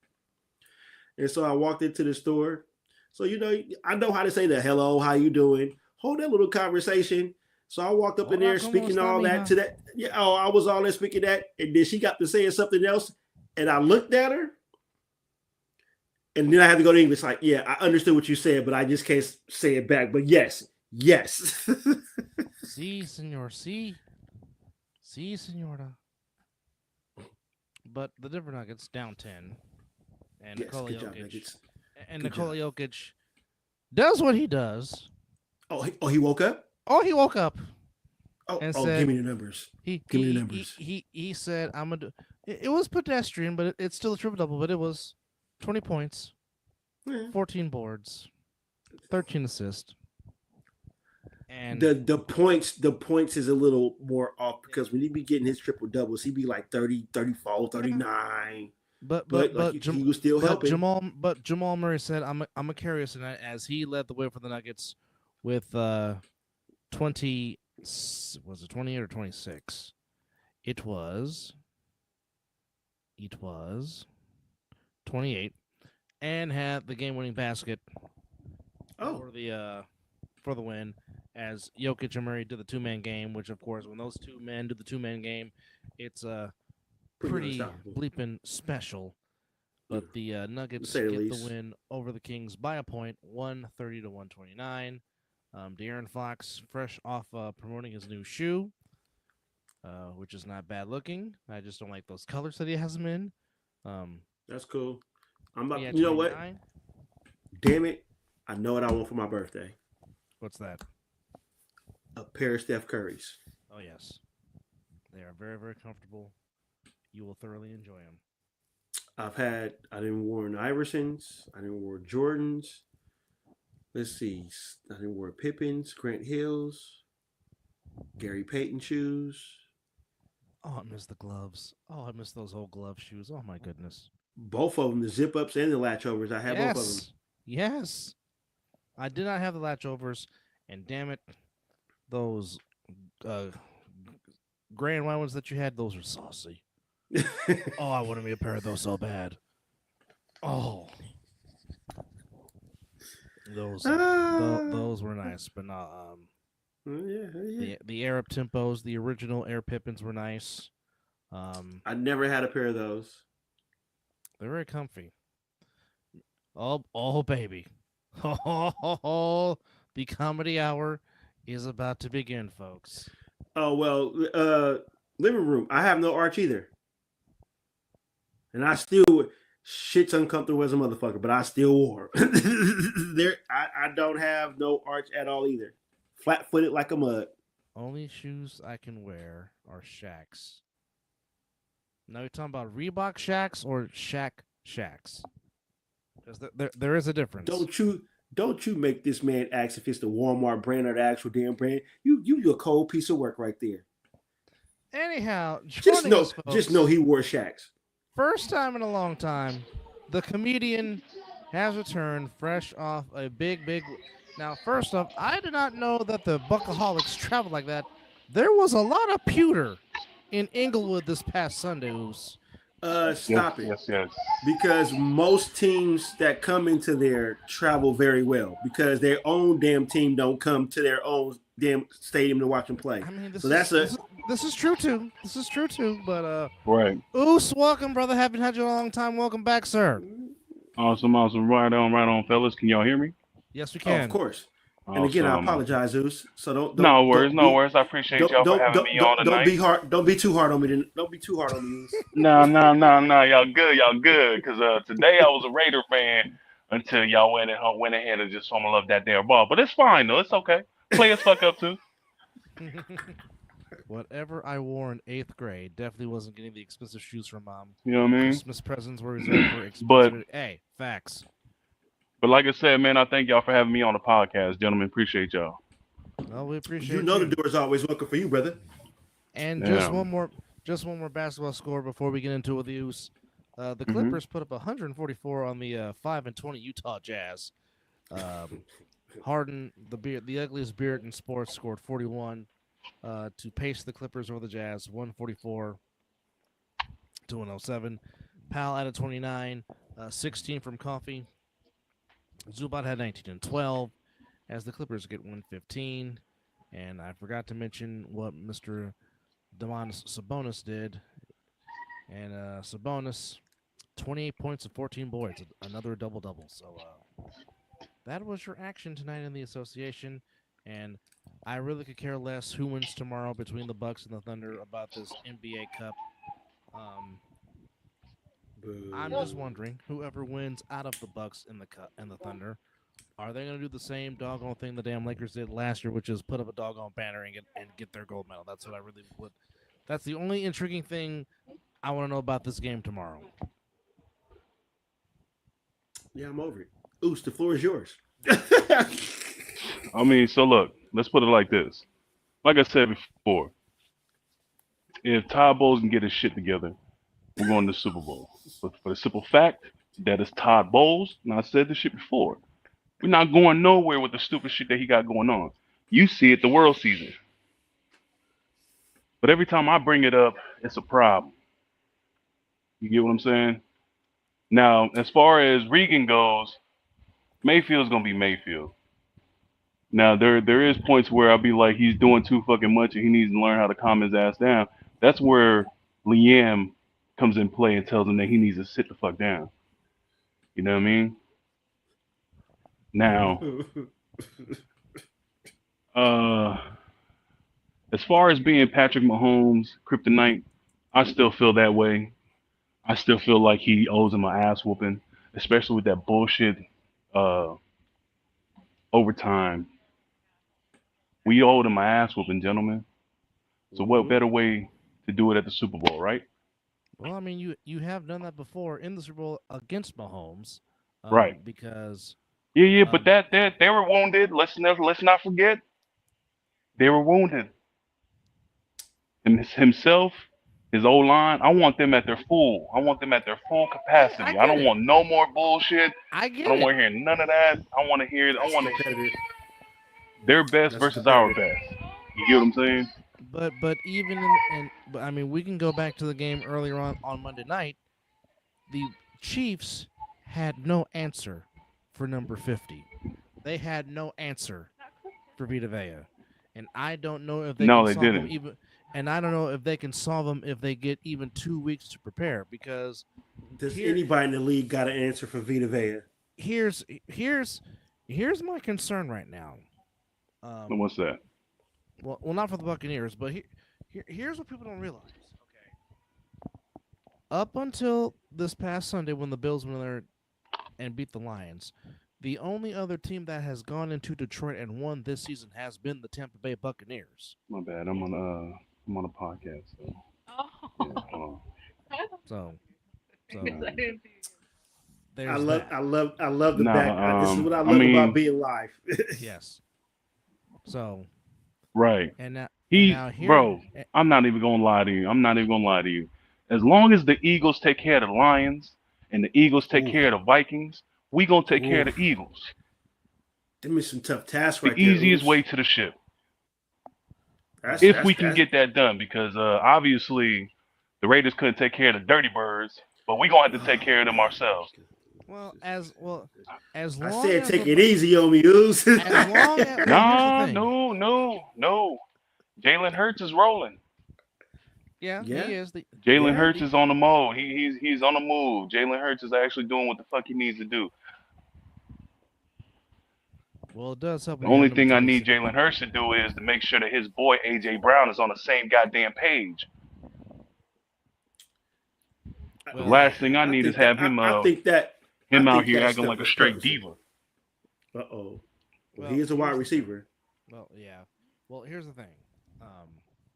C: And so I walked into the store. So, I know how to say the hello, how you doing? Hold that little conversation. So I walked up in there speaking all that to that. Yeah, I was all there speaking that. And then she got to saying something else. And I looked at her. And then I had to go to English. Like, yeah, I understood what you said, but I just can't say it back. But yes.
B: Si, senor. Si, senora. But the Denver Nuggets down 10. And Nikola Jokic. And Nikola Jokic does what he does.
C: Oh, he woke up?
B: Oh, he woke up.
C: Oh,
B: and said,
C: give me the numbers. Give me the numbers.
B: He said, I'm gonna do, It was pedestrian, but it's still a triple double. But it was 20 points,
C: Yeah.
B: 14 boards, 13 assists, and
C: The points is a little more off because when he be getting his triple doubles, he be like 30, 34, 39. But like he was still helping.
B: Jamal Murray said, "I'm a curious," and as he led the way for the Nuggets with 20, was it 28 or 26? It was 28, and had the game-winning basket for the win. As Jokic and Murray did the two-man game, which of course, when those two men do the two-man game, it's pretty bleeping special. But the Nuggets get the win over the Kings by a point, 130 to 129. De'Aaron Fox, fresh off promoting his new shoe, which is not bad looking. I just don't like those colors that he has them in.
C: That's cool. I'm about. You know what? Damn it! I know what I want for my birthday.
B: What's that?
C: A pair of Steph Curry's.
B: Oh yes, they are very, very comfortable. You will thoroughly enjoy them.
C: I didn't wear Iversons. I didn't wear Jordans. Let's see. I didn't wear Pippins, Grant Hills, Gary Payton shoes.
B: Oh, I miss the gloves. Oh, I miss those old glove shoes. Oh my goodness.
C: Both of them, the zip ups and the latch overs. I have both of them.
B: Yes. I did not have the latch overs, and damn it, those gray and white ones that you had, those were saucy. Oh, I wanted me a pair of those so bad. Oh. Those were nice, but not the Arab Tempos, the original Air Pippins were nice.
C: I never had a pair of those.
B: They're very comfy. Oh baby. Oh, the comedy hour is about to begin, folks.
C: Oh well, living room. I have no arch either. And I still shit's uncomfortable as a motherfucker, but I still wore. I don't have no arch at all either. Flat footed like a mud.
B: Only shoes I can wear are Shaqs. Now you're talking about Reebok Shaqs or Shaqs? Because there is a difference.
C: Don't you make this man ask if it's the Walmart brand or the actual damn brand. You a cold piece of work right there.
B: Anyhow,
C: just know he wore Shaqs.
B: First time in a long time, the comedian has returned fresh off a big. Now, first off, I did not know that the Buckaholics traveled like that. There was a lot of pewter in Inglewood this past Sunday.
C: Stop it.
D: Yes.
C: Because most teams that come into there travel very well because their own damn team don't come to their own damn stadium to watch them play.
B: I mean, this is true too. But
D: right.
B: Oos, welcome, brother. Haven't had you in a long time. Welcome back, sir.
D: Awesome. Right on, fellas. Can y'all hear me?
B: Yes, we can.
C: Oh, of course. And again, I apologize, Oos. So don't
D: no worries. I appreciate y'all for having me on tonight.
C: Don't be too hard on me. Don't be too hard on me.
D: No. Y'all good. Because today I was a Raider fan until y'all went ahead and just love that damn ball. But it's fine though. It's okay. Players fuck up too.
B: Whatever I wore in 8th grade definitely wasn't getting the expensive shoes from mom.
D: You know what I mean?
B: Christmas presents were reserved for expensive. Hey, facts.
D: But like I said, man, I thank y'all for having me on the podcast, gentlemen. Appreciate y'all.
B: Well, we appreciate you.
C: You know the door's always welcome for you, brother.
B: And just one more basketball score before we get into it with the use. The Clippers put up 144 on the 5-20 Utah Jazz. Harden, the ugliest beard in sports, scored 41 to pace the Clippers over the Jazz, 144 to 107. Powell added 29, 16 from Coffee. Zubac had 19 and 12 as the Clippers get 115. And I forgot to mention what Mr. Domantas Sabonis did. And Sabonis, 28 points and 14 boards, another double-double. So that was your action tonight in the association. And I really could care less who wins tomorrow between the Bucks and the Thunder about this NBA Cup. I'm just wondering, whoever wins out of the Bucks and the Thunder, are they going to do the same doggone thing the damn Lakers did last year, which is put up a doggone banner and get their gold medal? That's what I really would. That's the only intriguing thing I want to know about this game tomorrow.
C: Yeah, I'm over it. Oos, the floor is yours.
D: I mean, so look, let's put it like this. Like I said before, if Todd Bowles can get his shit together, we're going to the Super Bowl. But for the simple fact that it's Todd Bowles, and I said this shit before, we're not going nowhere with the stupid shit that he got going on. You see it, the world sees it. But every time I bring it up, it's a problem. You get what I'm saying? Now, as far as Regan goes, Mayfield's gonna be Mayfield. Now, there is points where I'll be like, he's doing too fucking much, and he needs to learn how to calm his ass down. That's where Liam comes in play and tells him that he needs to sit the fuck down. You know what I mean? Now, uh, as far as being Patrick Mahomes, kryptonite, I still feel that way. I still feel like he owes him an ass whooping, especially with that bullshit uh, overtime. We owed him an ass whooping, gentlemen. So what better way to do it at the Super Bowl, right?
B: Well, I mean, you have done that before in the Super Bowl against Mahomes,
D: Right.
B: because
D: Yeah, but that they were wounded. Let's not forget they were wounded. And himself, his O line, I want them at their full. I want them at their full capacity. I
B: get
D: don't
B: it.
D: want no more bullshit.
B: I
D: I
B: get
D: don't
B: it.
D: want to hear none of that. I want to hear. I
C: That's
D: want to
C: competitive.
D: their best
C: That's
D: versus our
C: competitive.
D: best. You get what I'm saying?
B: But even but I mean, we can go back to the game earlier on Monday night. The Chiefs had no answer for number 50. They had no answer for Vita Vea. And I don't know if they
D: No,
B: can
D: they
B: solve them
D: didn't.
B: even. And I don't know if they can solve them if they get even 2 weeks to prepare. Because
C: Does
B: here,
C: anybody in the league got an answer for Vita Vea?
B: here's my concern right now.
D: And what's that?
B: Well, not for the Buccaneers, but here's what people don't realize. Okay, up until this past Sunday when the Bills went there and beat the Lions, the only other team that has gone into Detroit and won this season has been the Tampa Bay Buccaneers.
D: My bad. I'm on a podcast. So. Yeah, hold
B: So
D: on.
B: there's that.
C: I love the
D: Nah,
C: back. This is what I
D: I
C: love
D: mean-
C: about being live.
B: Yes. So
D: Right.
B: and now
D: He,
B: and now here,
D: bro, I'm not even gonna lie to you. I'm not even gonna lie to you. As long as the Eagles take care of the Lions and the Eagles take
C: Oof.
D: care of the Vikings, we gonna take care of
C: Oof.
D: the Eagles.
C: Give me some tough tasks
D: The
C: right there.
D: easiest
C: Oos.
D: way to the ship.
C: That's-
D: If
C: that's-
D: we can
C: that's-
D: get that done, because obviously the Raiders couldn't take care of the Dirty Birds, but we gonna have to take care of them ourselves.
B: as long
C: I said
B: as
C: take
B: the,
C: it easy on me, Oos.
B: as long as
D: Nah,
B: here's the thing.
D: no. Jalen Hurts is rolling.
B: Yeah,
C: Yeah.
B: he is.
D: Jalen
C: Yeah.
D: Hurts is on the mode. He's on the move. Jalen Hurts is actually doing what the fuck he needs to do.
B: Well, it does help.
D: The
B: when you
D: only
B: have number
D: thing I need
B: 26.
D: Jalen Hurts to do is to make sure that his boy AJ Brown is on the same goddamn page. The
B: Well,
D: last thing I need
C: think
D: is have
C: that-
D: him
C: I think that
D: him
C: I
D: out
C: think
D: here
C: that
D: acting
C: stuff
D: like a
C: was
D: straight
C: purposeful.
D: diva.
C: Well,
B: Well,
C: he is a wide
B: here's the
C: receiver.
B: Well, yeah. Well, here's the thing.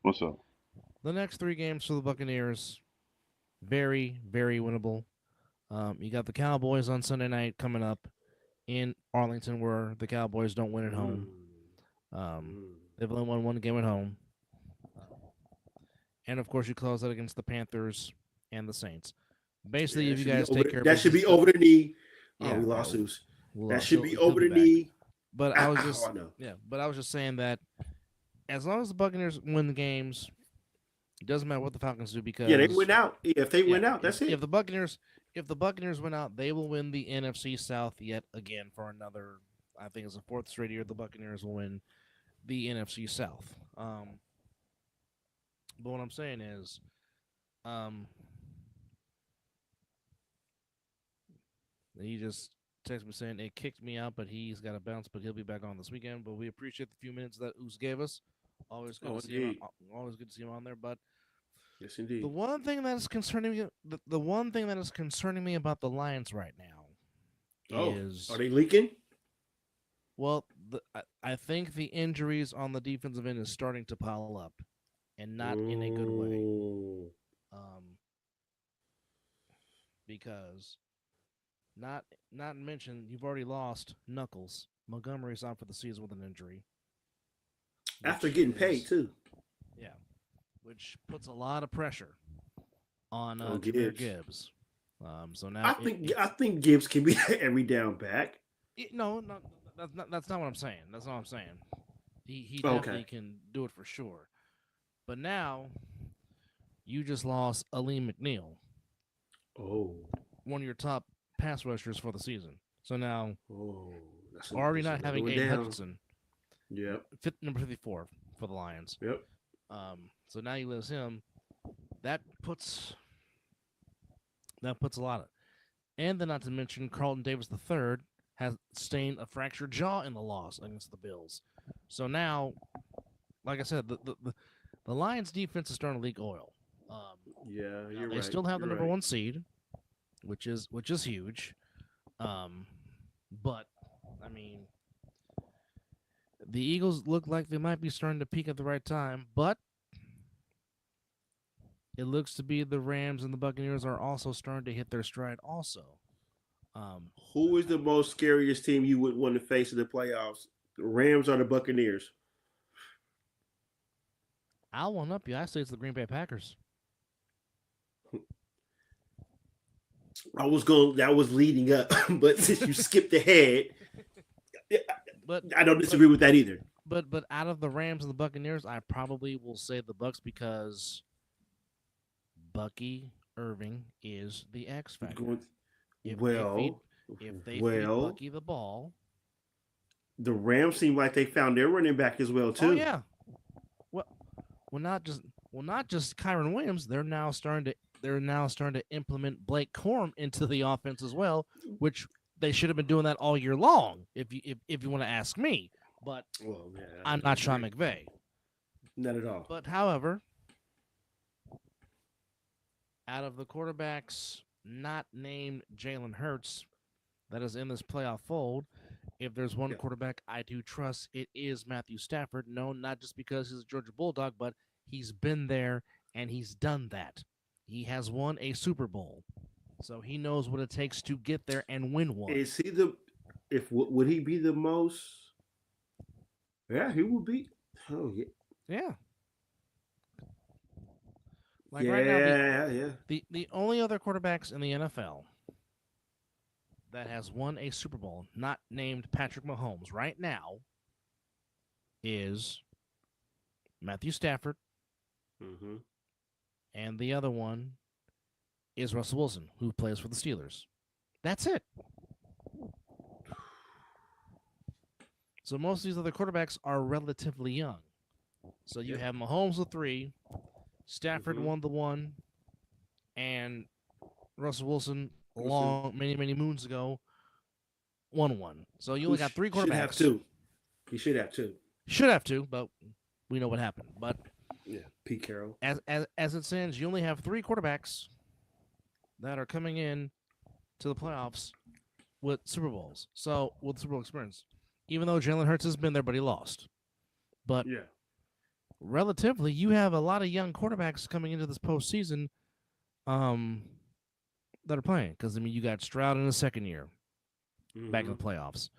D: What's up?
B: The next 3 games for the Buccaneers, very, very winnable. You got the Cowboys on Sunday night coming up in Arlington, where the Cowboys don't win at home. They've only won 1 game at home. And of course, you close out against the Panthers and the Saints. Basically,
C: Yeah,
B: if you
C: that
B: guys
C: should be
B: take
C: over-
B: care of
C: that should be
B: business-
C: over the knee.
B: Yeah,
C: Oh, we lost Oos.
B: we'll-
C: That should
B: he'll-
C: be
B: he'll
C: over the
B: back.
C: knee.
B: But I was
C: Ow,
B: just
C: I know.
B: but I was just saying that as long as the Buccaneers win the games, it doesn't matter what the Falcons do because
C: Yeah, they win out. If they win
B: yeah,
C: out, that's
B: if,
C: it.
B: If the Buccaneers win out, they will win the NFC South yet again for another. I think it's the 4th straight year the Buccaneers will win the NFC South. But what I'm saying is, he just texted me saying it kicked me out, but he's got to bounce, but he'll be back on this weekend. But we appreciate the few minutes that Oos gave us. Always good to see him.
C: Indeed.
B: Always good to see him on there. But
C: Yes, indeed.
B: the one thing that is concerning me, the one thing that is concerning me about the Lions right now is
C: Are they leaking?
B: well, I think the injuries on the defensive end is starting to pile up, and not in a good way.
C: Ooh.
B: because not mentioned you've already lost Knuckles. Montgomery's out for the season with an injury.
C: After
B: which
C: getting
B: is-
C: paid too.
B: Yeah, which puts a lot of pressure on
C: On
B: Jahmyr
C: Gibbs.
B: Gibbs. So now
C: I think Gibbs can be every down back.
B: no, that's not what I'm saying. That's not what I'm saying. He
C: Okay.
B: definitely can do it for sure. But now you just lost Aleem McNeil,
C: Oh,
B: one of your top pass rushers for the season. So now
C: that's
B: already
C: that's
B: not having
C: another
B: Aiden
C: one down.
B: Hutchinson,
C: Yep,
B: number 54 for the Lions.
C: yep.
B: So now you lose him. That puts a lot of, and then not to mention Carlton Davis III has sustained a fractured jaw in the loss against the Bills. So now, like I said, the Lions defense is starting to leak oil.
C: Yeah, you're
B: They
C: right.
B: still have the
C: You're
B: number
C: right.
B: one seed, which is huge. But I mean, the Eagles look like they might be starting to peak at the right time, but it looks to be the Rams and the Buccaneers are also starting to hit their stride also.
C: Who is the most scariest team you would want to face in the playoffs? The Rams or the Buccaneers?
B: I'll one up you. I say it's the Green Bay Packers.
C: That was leading up, but since you skipped ahead,
B: But
C: I don't disagree with that either.
B: but out of the Rams and the Buccaneers, I probably will say the Bucks because Bucky Irving is the X factor.
C: Going-
B: If
C: well,
B: they feed Bucky the ball,
C: the Rams seem like they found their running back as well too.
B: oh yeah. Well, not just Kyron Williams. They're now starting to implement Blake Corum into the offense as well, which they should have been doing that all year long. If you want to ask me, but
C: Well, yeah,
B: I'm not Sean McVay.
C: Not at all.
B: But however, out of the quarterbacks not named Jalen Hurts that is in this playoff fold, if there's one
C: Yeah.
B: quarterback I do trust, it is Matthew Stafford. No, not just because he's a Georgia Bulldog, but he's been there and he's done that. He has won a Super Bowl, so he knows what it takes to get there and win one.
C: Is he would he be the most? Yeah, he would be. Oh yeah,
B: Yeah.
C: yeah,
B: Right now,
C: yeah.
B: the only other quarterbacks in the NFL that has won a Super Bowl, not named Patrick Mahomes, right now, is Matthew Stafford,
C: Mm-hmm.
B: and the other one is Russell Wilson, who plays for the Steelers. That's it. So most of these other quarterbacks are relatively young. So you
C: Yeah.
B: have Mahomes with 3, Stafford
C: Mhm.
B: won the 1, and Russell Wilson
C: Wilson.
B: many moons ago won 1. So you only got 3 quarterbacks.
C: Should have 2. He should have 2.
B: Should have 2, but we know what happened. But
C: Yeah, Pete Carroll.
B: as it stands, you only have 3 quarterbacks that are coming in to the playoffs with Super Bowls. So with Super Bowl experience, even though Jalen Hurts has been there, but he lost. But
C: Yeah.
B: relatively, you have a lot of young quarterbacks coming into this postseason, that are playing. Because I mean, you got Stroud in his second year back in the playoffs.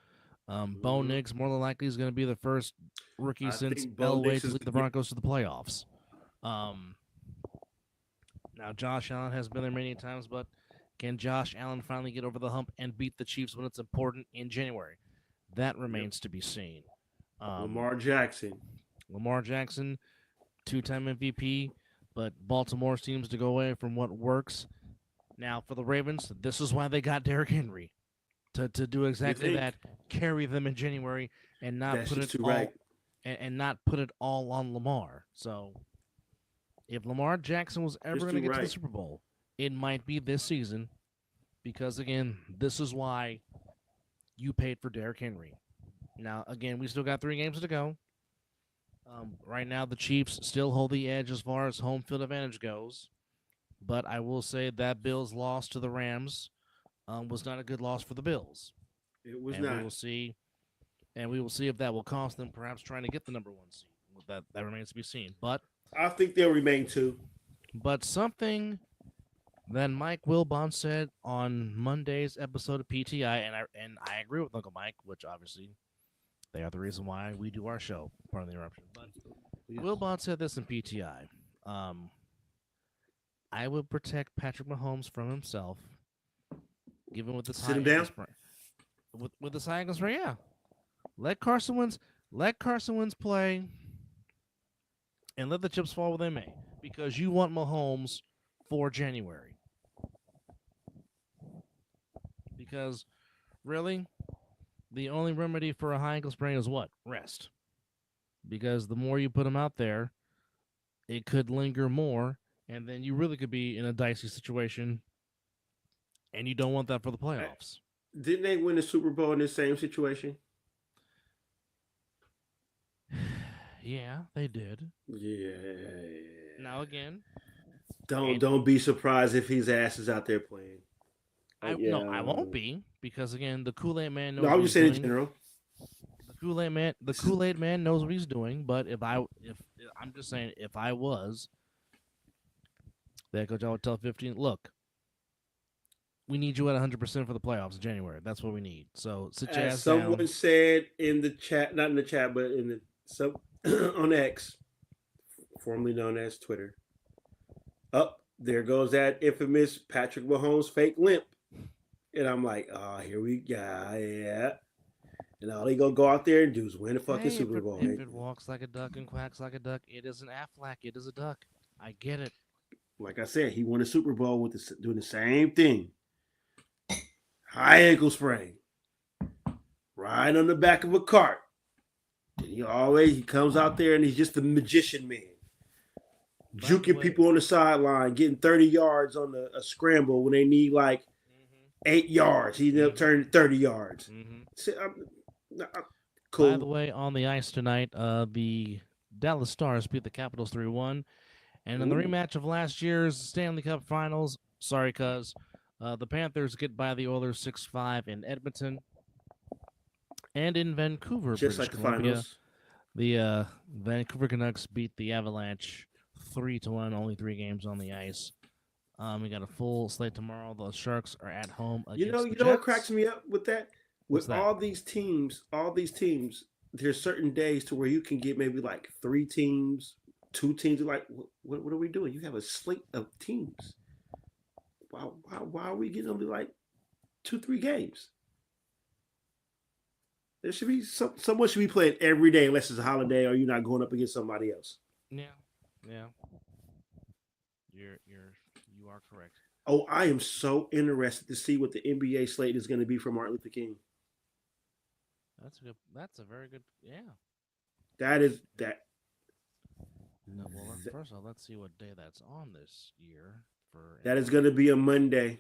B: Bo Nix more than likely is going to be the first rookie
C: I
B: since
C: think Bo
B: Elway
C: Nix
B: to
C: is-
B: lead the Broncos to the playoffs. Now Josh Allen has been there many times, but can Josh Allen finally get over the hump and beat the Chiefs when it's important in January? That remains to be seen.
C: Lamar Jackson.
B: Lamar Jackson, 2-time MVP, but Baltimore seems to go away from what works. Now, for the Ravens, this is why they got Derrick Henry to do exactly
C: think?
B: that, carry them in January and not
C: That's
B: put
C: just
B: it
C: too
B: all
C: right.
B: and not put it all on Lamar. So, if Lamar Jackson was ever
C: Just
B: going to
C: too
B: get to the
C: right.
B: Super Bowl, it might be this season, because again, this is why you paid for Derrick Henry. Now, again, we still got 3 games to go. Right now, the Chiefs still hold the edge as far as home field advantage goes. But I will say that Bills' loss to the Rams was not a good loss for the Bills.
C: It was
B: and
C: not.
B: we will see if that will cost them perhaps trying to get the number 1 seed. That remains to be seen. But
C: I think they'll remain 2.
B: something Then Mike Wilbon said on Monday's episode of PTI, and I agree with Uncle Mike, which obviously they are the reason why we do our show. Part of the interruption, but Wilbon said this in PTI. I would protect Patrick Mahomes from himself, given with this
C: Sit him down.
B: With this high ankle sprain. Yeah, let Carson Wentz play, and let the chips fall where they may, because you want Mahomes for January. Because really, the only remedy for a high ankle sprain is what? Rest. Because the more you put him out there, it could linger more, and then you really could be in a dicey situation, and you don't want that for the playoffs.
C: Didn't they win the Super Bowl in this same situation?
B: Yeah, they did.
C: Yeah.
B: Now again,
C: Don't be surprised if his ass is out there playing.
B: No, I won't be, because again, the Kool-Aid man knows.
C: No, I was
B: what
C: just saying
B: he's
C: in
B: doing.
C: general.
B: The Kool-Aid man knows what he's doing. But if I'm just saying, if I was that coach, I would tell 15, look, we need you at 100% for the playoffs in January. That's what we need. So sit your
C: As
B: ass
C: someone
B: down.
C: said in the chat, not in the chat, but in the on X, formerly known as Twitter. Up there goes that infamous Patrick Mahomes fake limp, and I'm like, oh, here we go, yeah. And all they gonna go out there and do is win a fucking Super Bowl.
B: If it walks like a duck and quacks like a duck, it is an Aflac. It is a duck. I get it.
C: Like I said, he won a Super Bowl with doing the same thing. High ankle sprain, right on the back of a cart. And he comes out there and he's just the magician man, juking people on the sideline, getting 30 yards on a scramble when they need like 8 yards. He ended up turning 30 yards. So, cool.
B: By the way, on the ice tonight, the Dallas Stars beat the Capitals 3-1. And in the rematch of last year's Stanley Cup Finals, sorry, cuz, the Panthers get by the Oilers 6-5 in Edmonton. And in Vancouver,
C: just
B: British
C: like the
B: Columbia,
C: finals.
B: the Vancouver Canucks beat the Avalanche 3-1, only 3 games on the ice. We got a full slate tomorrow. The Sharks are at home against the
C: You know what
B: Jets.
C: cracks me up with that?
B: What's
C: With
B: that?
C: all these teams, there's certain days to where you can get maybe like 3 teams, 2 teams. Like, what are we doing? You have a slate of teams. Why are we getting only like 2-3 games? There should be someone should be playing every day unless it's a holiday or you're not going up against somebody else.
B: Yeah. You are correct.
C: Oh, I am so interested to see what the NBA slate is going to be for Martin Luther King.
B: That's a very good. Yeah.
C: That.
B: No, well, first of all, let's see what day that's on this year.
C: That is going to be a Monday.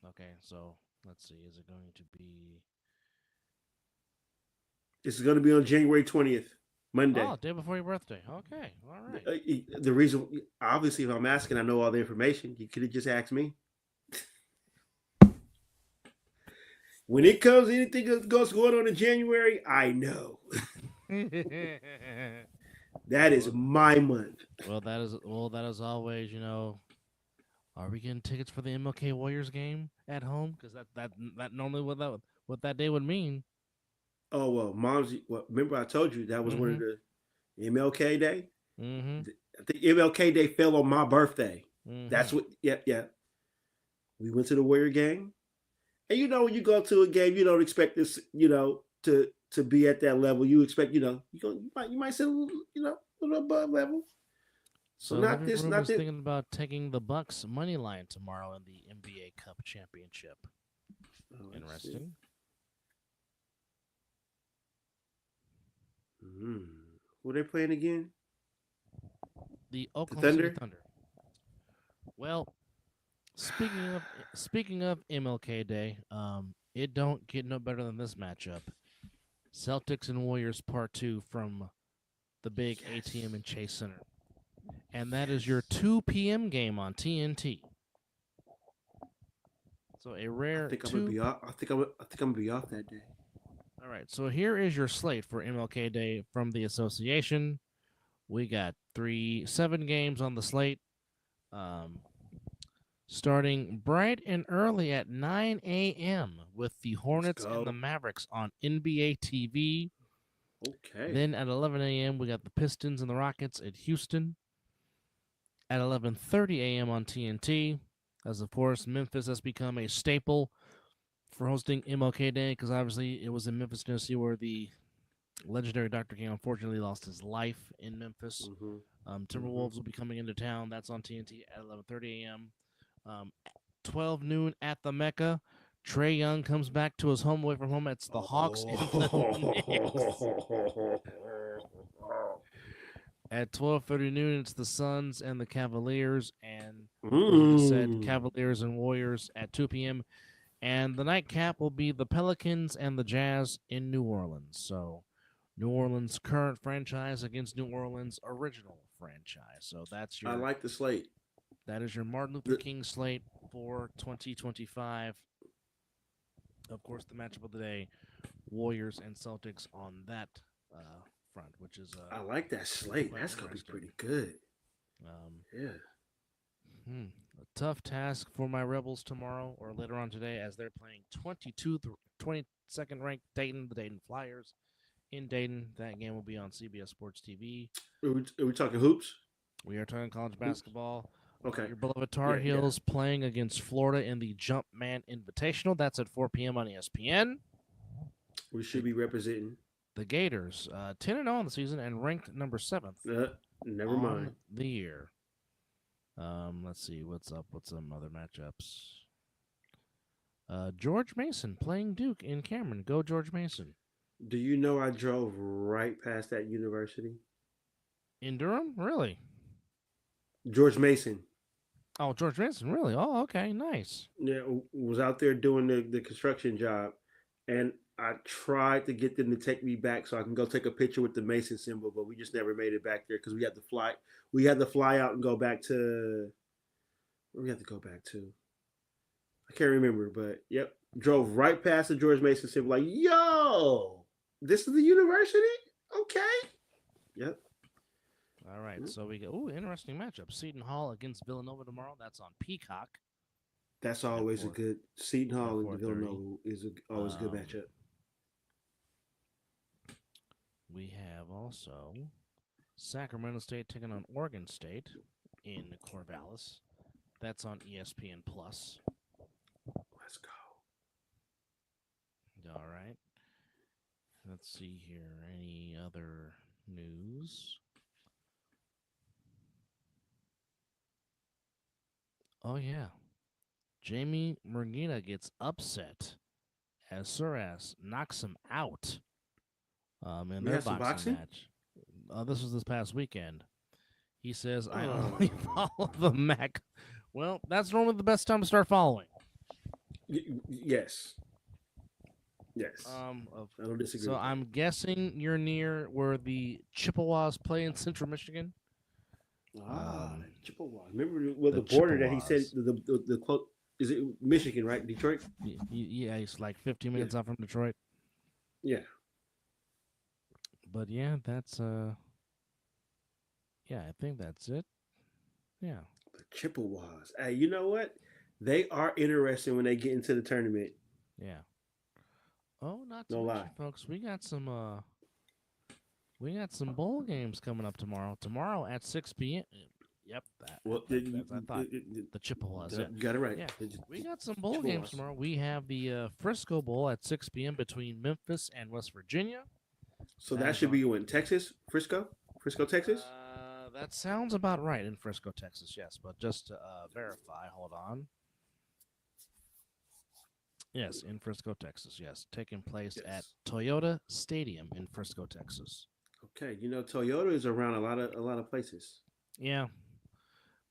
B: Okay, so let's see. Is it going to be?
C: This is going to be on January 20th, Monday.
B: Oh, day before your birthday. Okay, all right.
C: The reason, obviously, if I'm asking, I know all the information. You could have just asked me. When it comes to anything that goes going on in January, I know. That is my month.
B: Well, that is always, are we getting tickets for the MLK Warriors game at home? Because that normally what that day would mean.
C: Oh well, remember I told you that was one of the MLK Day.
B: Mm-hmm.
C: I think MLK Day fell on my birthday.
B: Mm-hmm.
C: That's what. Yeah. We went to the Warrior game, and when you go to a game, you don't expect this, to be at that level. You expect, you might sit a little above level. So not this.
B: Thinking about taking the Bucks money line tomorrow in the NBA Cup Championship.
C: Oh,
B: interesting.
C: Who are they playing again?
B: The Oklahoma City Thunder. Well, speaking of MLK Day, it don't get no better than this matchup. Celtics and Warriors Part 2 from the big ATM and Chase Center. And that is your 2 p.m. game on TNT. So a rare.
C: I think I'm gonna be off. I think I'm gonna be off that day.
B: All right. So here is your slate for MLK Day from the association. We got 7 games on the slate. starting bright and early at 9 a.m. with the Hornets and the
C: go.
B: Mavericks on NBA TV.
C: Okay.
B: Then at 11 a.m., we got the Pistons and the Rockets at Houston. At 11:30 a.m. on TNT, as of course, Memphis has become a staple for hosting MLK Day because obviously it was in Memphis, Tennessee, where the legendary Dr. King unfortunately lost his life in Memphis. Timberwolves will be coming into town. That's on TNT at 11:30 a.m. 12 noon at the Mecca. Trey Young comes back to his home away from home. It's the Hawks and the Knicks. At 12:30 noon, it's the Suns and the Cavaliers, and as we just said, Cavaliers and Warriors at 2 p.m. And the nightcap will be the Pelicans and the Jazz in New Orleans. So, New Orleans current franchise against New Orleans original franchise. So that's your.
C: I like the slate.
B: That is your Martin Luther King slate for 2025. Of course, the matchup of the day, Warriors and Celtics on that front, which is
C: I like that slate. That's gonna be pretty good. Yeah.
B: A tough task for my Rebels tomorrow or later on today as they're playing 22nd ranked Dayton, the Dayton Flyers in Dayton. That game will be on CBS Sports TV.
C: Are we talking hoops?
B: We are talking college basketball.
C: Okay.
B: Your beloved Tar Heels playing against Florida in the Jumpman Invitational. That's at 4 p.m. on ESPN.
C: We should be representing
B: the Gators, 10-0 on the season and ranked number 7th.
C: Never mind.
B: The year. Let's see what's up with some other matchups. George Mason playing Duke in Cameron. Go George Mason.
C: Do you know I drove right past that university?
B: In Durham? Really?
C: George Mason.
B: Oh, George Mason, really? Oh, okay, nice.
C: Yeah, was out there doing the construction job, and I tried to get them to take me back so I can go take a picture with the Mason symbol, but we just never made it back there because we had to fly. We had to fly out and go back to. Where we had to go back to? I can't remember, but yep, drove right past the George Mason symbol. Like, yo, this is the university? Okay. Yep.
B: All right, so we go. Ooh, interesting matchup. Seton Hall against Villanova tomorrow. That's on Peacock.
C: That's always a good. Seton Hall and Villanova is always a good matchup.
B: We have also Sacramento State taking on Oregon State in Corvallis. That's on ESPN Plus.
C: Let's go.
B: All right. Let's see here. Any other news? Oh, yeah. Jamie Murguida gets upset as Suras knocks him out in their boxing match. This was this past weekend. He says, I only follow the Mac. Well, that's normally the best time to start following.
C: Yes. Yes. I don't disagree.
B: So I'm guessing you're near where the Chippewas play in Central Michigan.
C: Chippewas. Remember the border that he said the quote. Is it Michigan, right? Detroit?
B: Yeah, it's like 15 minutes out from Detroit.
C: Yeah.
B: But yeah, that's yeah, I think that's it. Yeah.
C: The Chippewas. Hey, you know what? They are interesting when they get into the tournament.
B: Yeah. Oh, not to mention, folks. We got some bowl games coming up tomorrow. Tomorrow at 6 p.m. Yep, I thought the Chippewas.
C: You got it right.
B: Yeah, we got some bowl games tomorrow. We have the Frisco Bowl at 6 p.m. between Memphis and West Virginia.
C: So that should be in Texas, Frisco, Texas.
B: That sounds about right in Frisco, Texas. Yes, but just to verify, hold on. Yes, in Frisco, Texas. Yes, taking place at Toyota Stadium in Frisco, Texas.
C: Okay, you know Toyota is around a lot of places.
B: Yeah.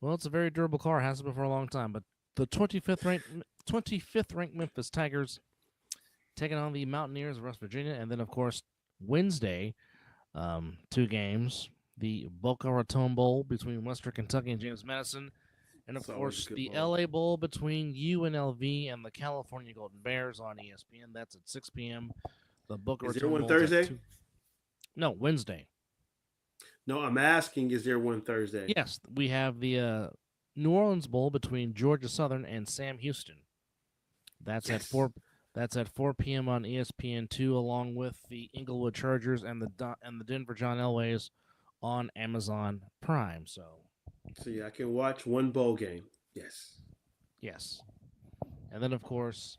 B: Well, it's a very durable car. It has been for a long time. But the 25th ranked Memphis Tigers taking on the Mountaineers of West Virginia, and then of course Wednesday, 2 games: the Boca Raton Bowl between Western Kentucky and James Madison, and of course the LA Bowl between UNLV and the California Golden Bears on ESPN. That's at 6 p.m. The Boca Raton Bowl.
C: Is there one Thursday?
B: No, Wednesday.
C: No, I'm asking, is there one Thursday?
B: Yes, we have the New Orleans Bowl between Georgia Southern and Sam Houston. That's at 4. That's at 4 p.m. on ESPN2, along with the Inglewood Chargers and the Denver John Elways on Amazon Prime. So
C: yeah, I can watch one bowl game.
B: yes, and then of course,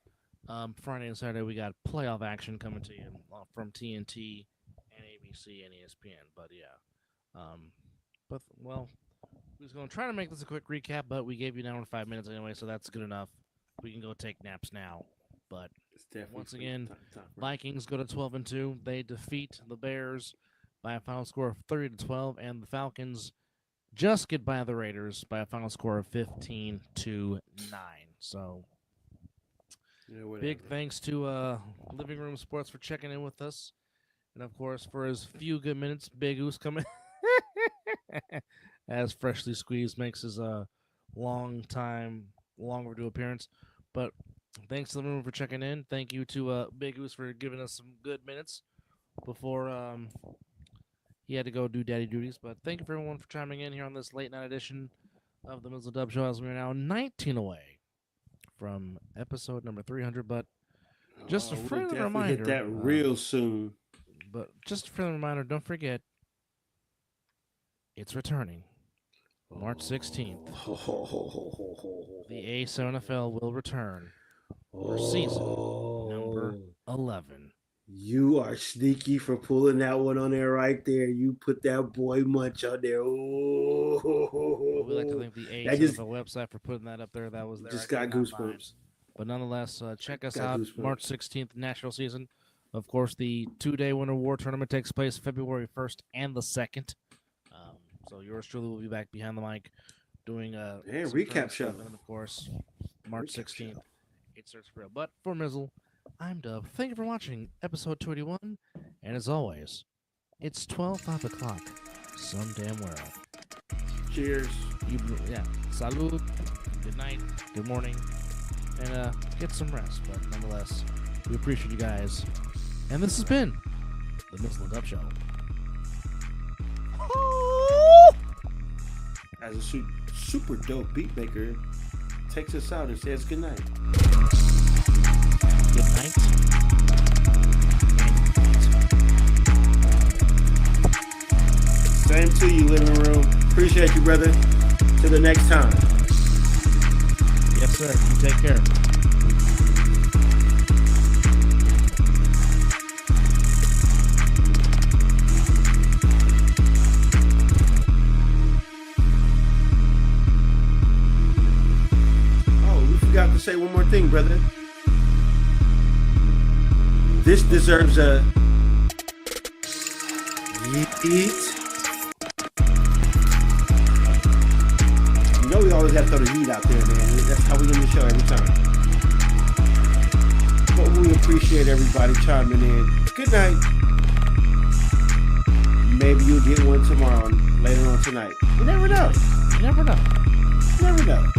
B: Friday and Saturday we got playoff action coming to you from TNT and ABC and ESPN. But yeah, we're just gonna try to make this a quick recap. But we gave you an hour and 5 minutes anyway, so that's good enough. We can go take naps now. But once again, Vikings go to 12-2. They defeat the Bears by a final score of 30-12, and the Falcons just get by the Raiders by a final score of 15-9. So, big thanks to Living Room Sports for checking in with us, and of course for his few good minutes, Big Goose coming as Freshly Squeezed makes his long overdue appearance, but. Thanks to the room for checking in. Thank you to Big Goose for giving us some good minutes before he had to go do daddy duties. But thank you for everyone for chiming in here on this late night edition of the Mizzle Dub Show, as we are now 19 away from episode number 300. But just a friendly reminder,
C: hit that real soon.
B: But just a friendly reminder, don't forget, it's returning March 16th. The A7NFL will return. For season number 11.
C: You are sneaky for pulling that one on there right there. You put that boy Munch on there.
B: Well, we like to thank the A7NFL website for putting that up there. That was there.
C: Just got goosebumps.
B: But nonetheless, check us out. March 16th, National Season. Of course, the 2-day Winter War Tournament takes place February 1st and the 2nd. So yours truly will be back behind the mic doing a
C: recap show.
B: And of course, March 16th. It starts for real. But for Mizzle, I'm Dub. Thank you for watching episode 281. And as always, it's 5 o'clock. Some damn well.
C: Cheers.
B: Salud. Good night. Good morning. And get some rest. But nonetheless, we appreciate you guys. And this has been the Mizzle and Dub Show.
C: As a super dope beat maker, takes us out and says good night.
B: Good night.
C: Same to you, living room. Appreciate you, brother. Till the next time.
B: Yes, sir. You take care.
C: Got to say one more thing, brother. This deserves a yeet. You know we always have to throw the yeet out there, man. That's how we end the show every time. But we appreciate everybody chiming in. Good night. Maybe you'll get one tomorrow, later on tonight. You never know.
B: You never know.
C: You never know.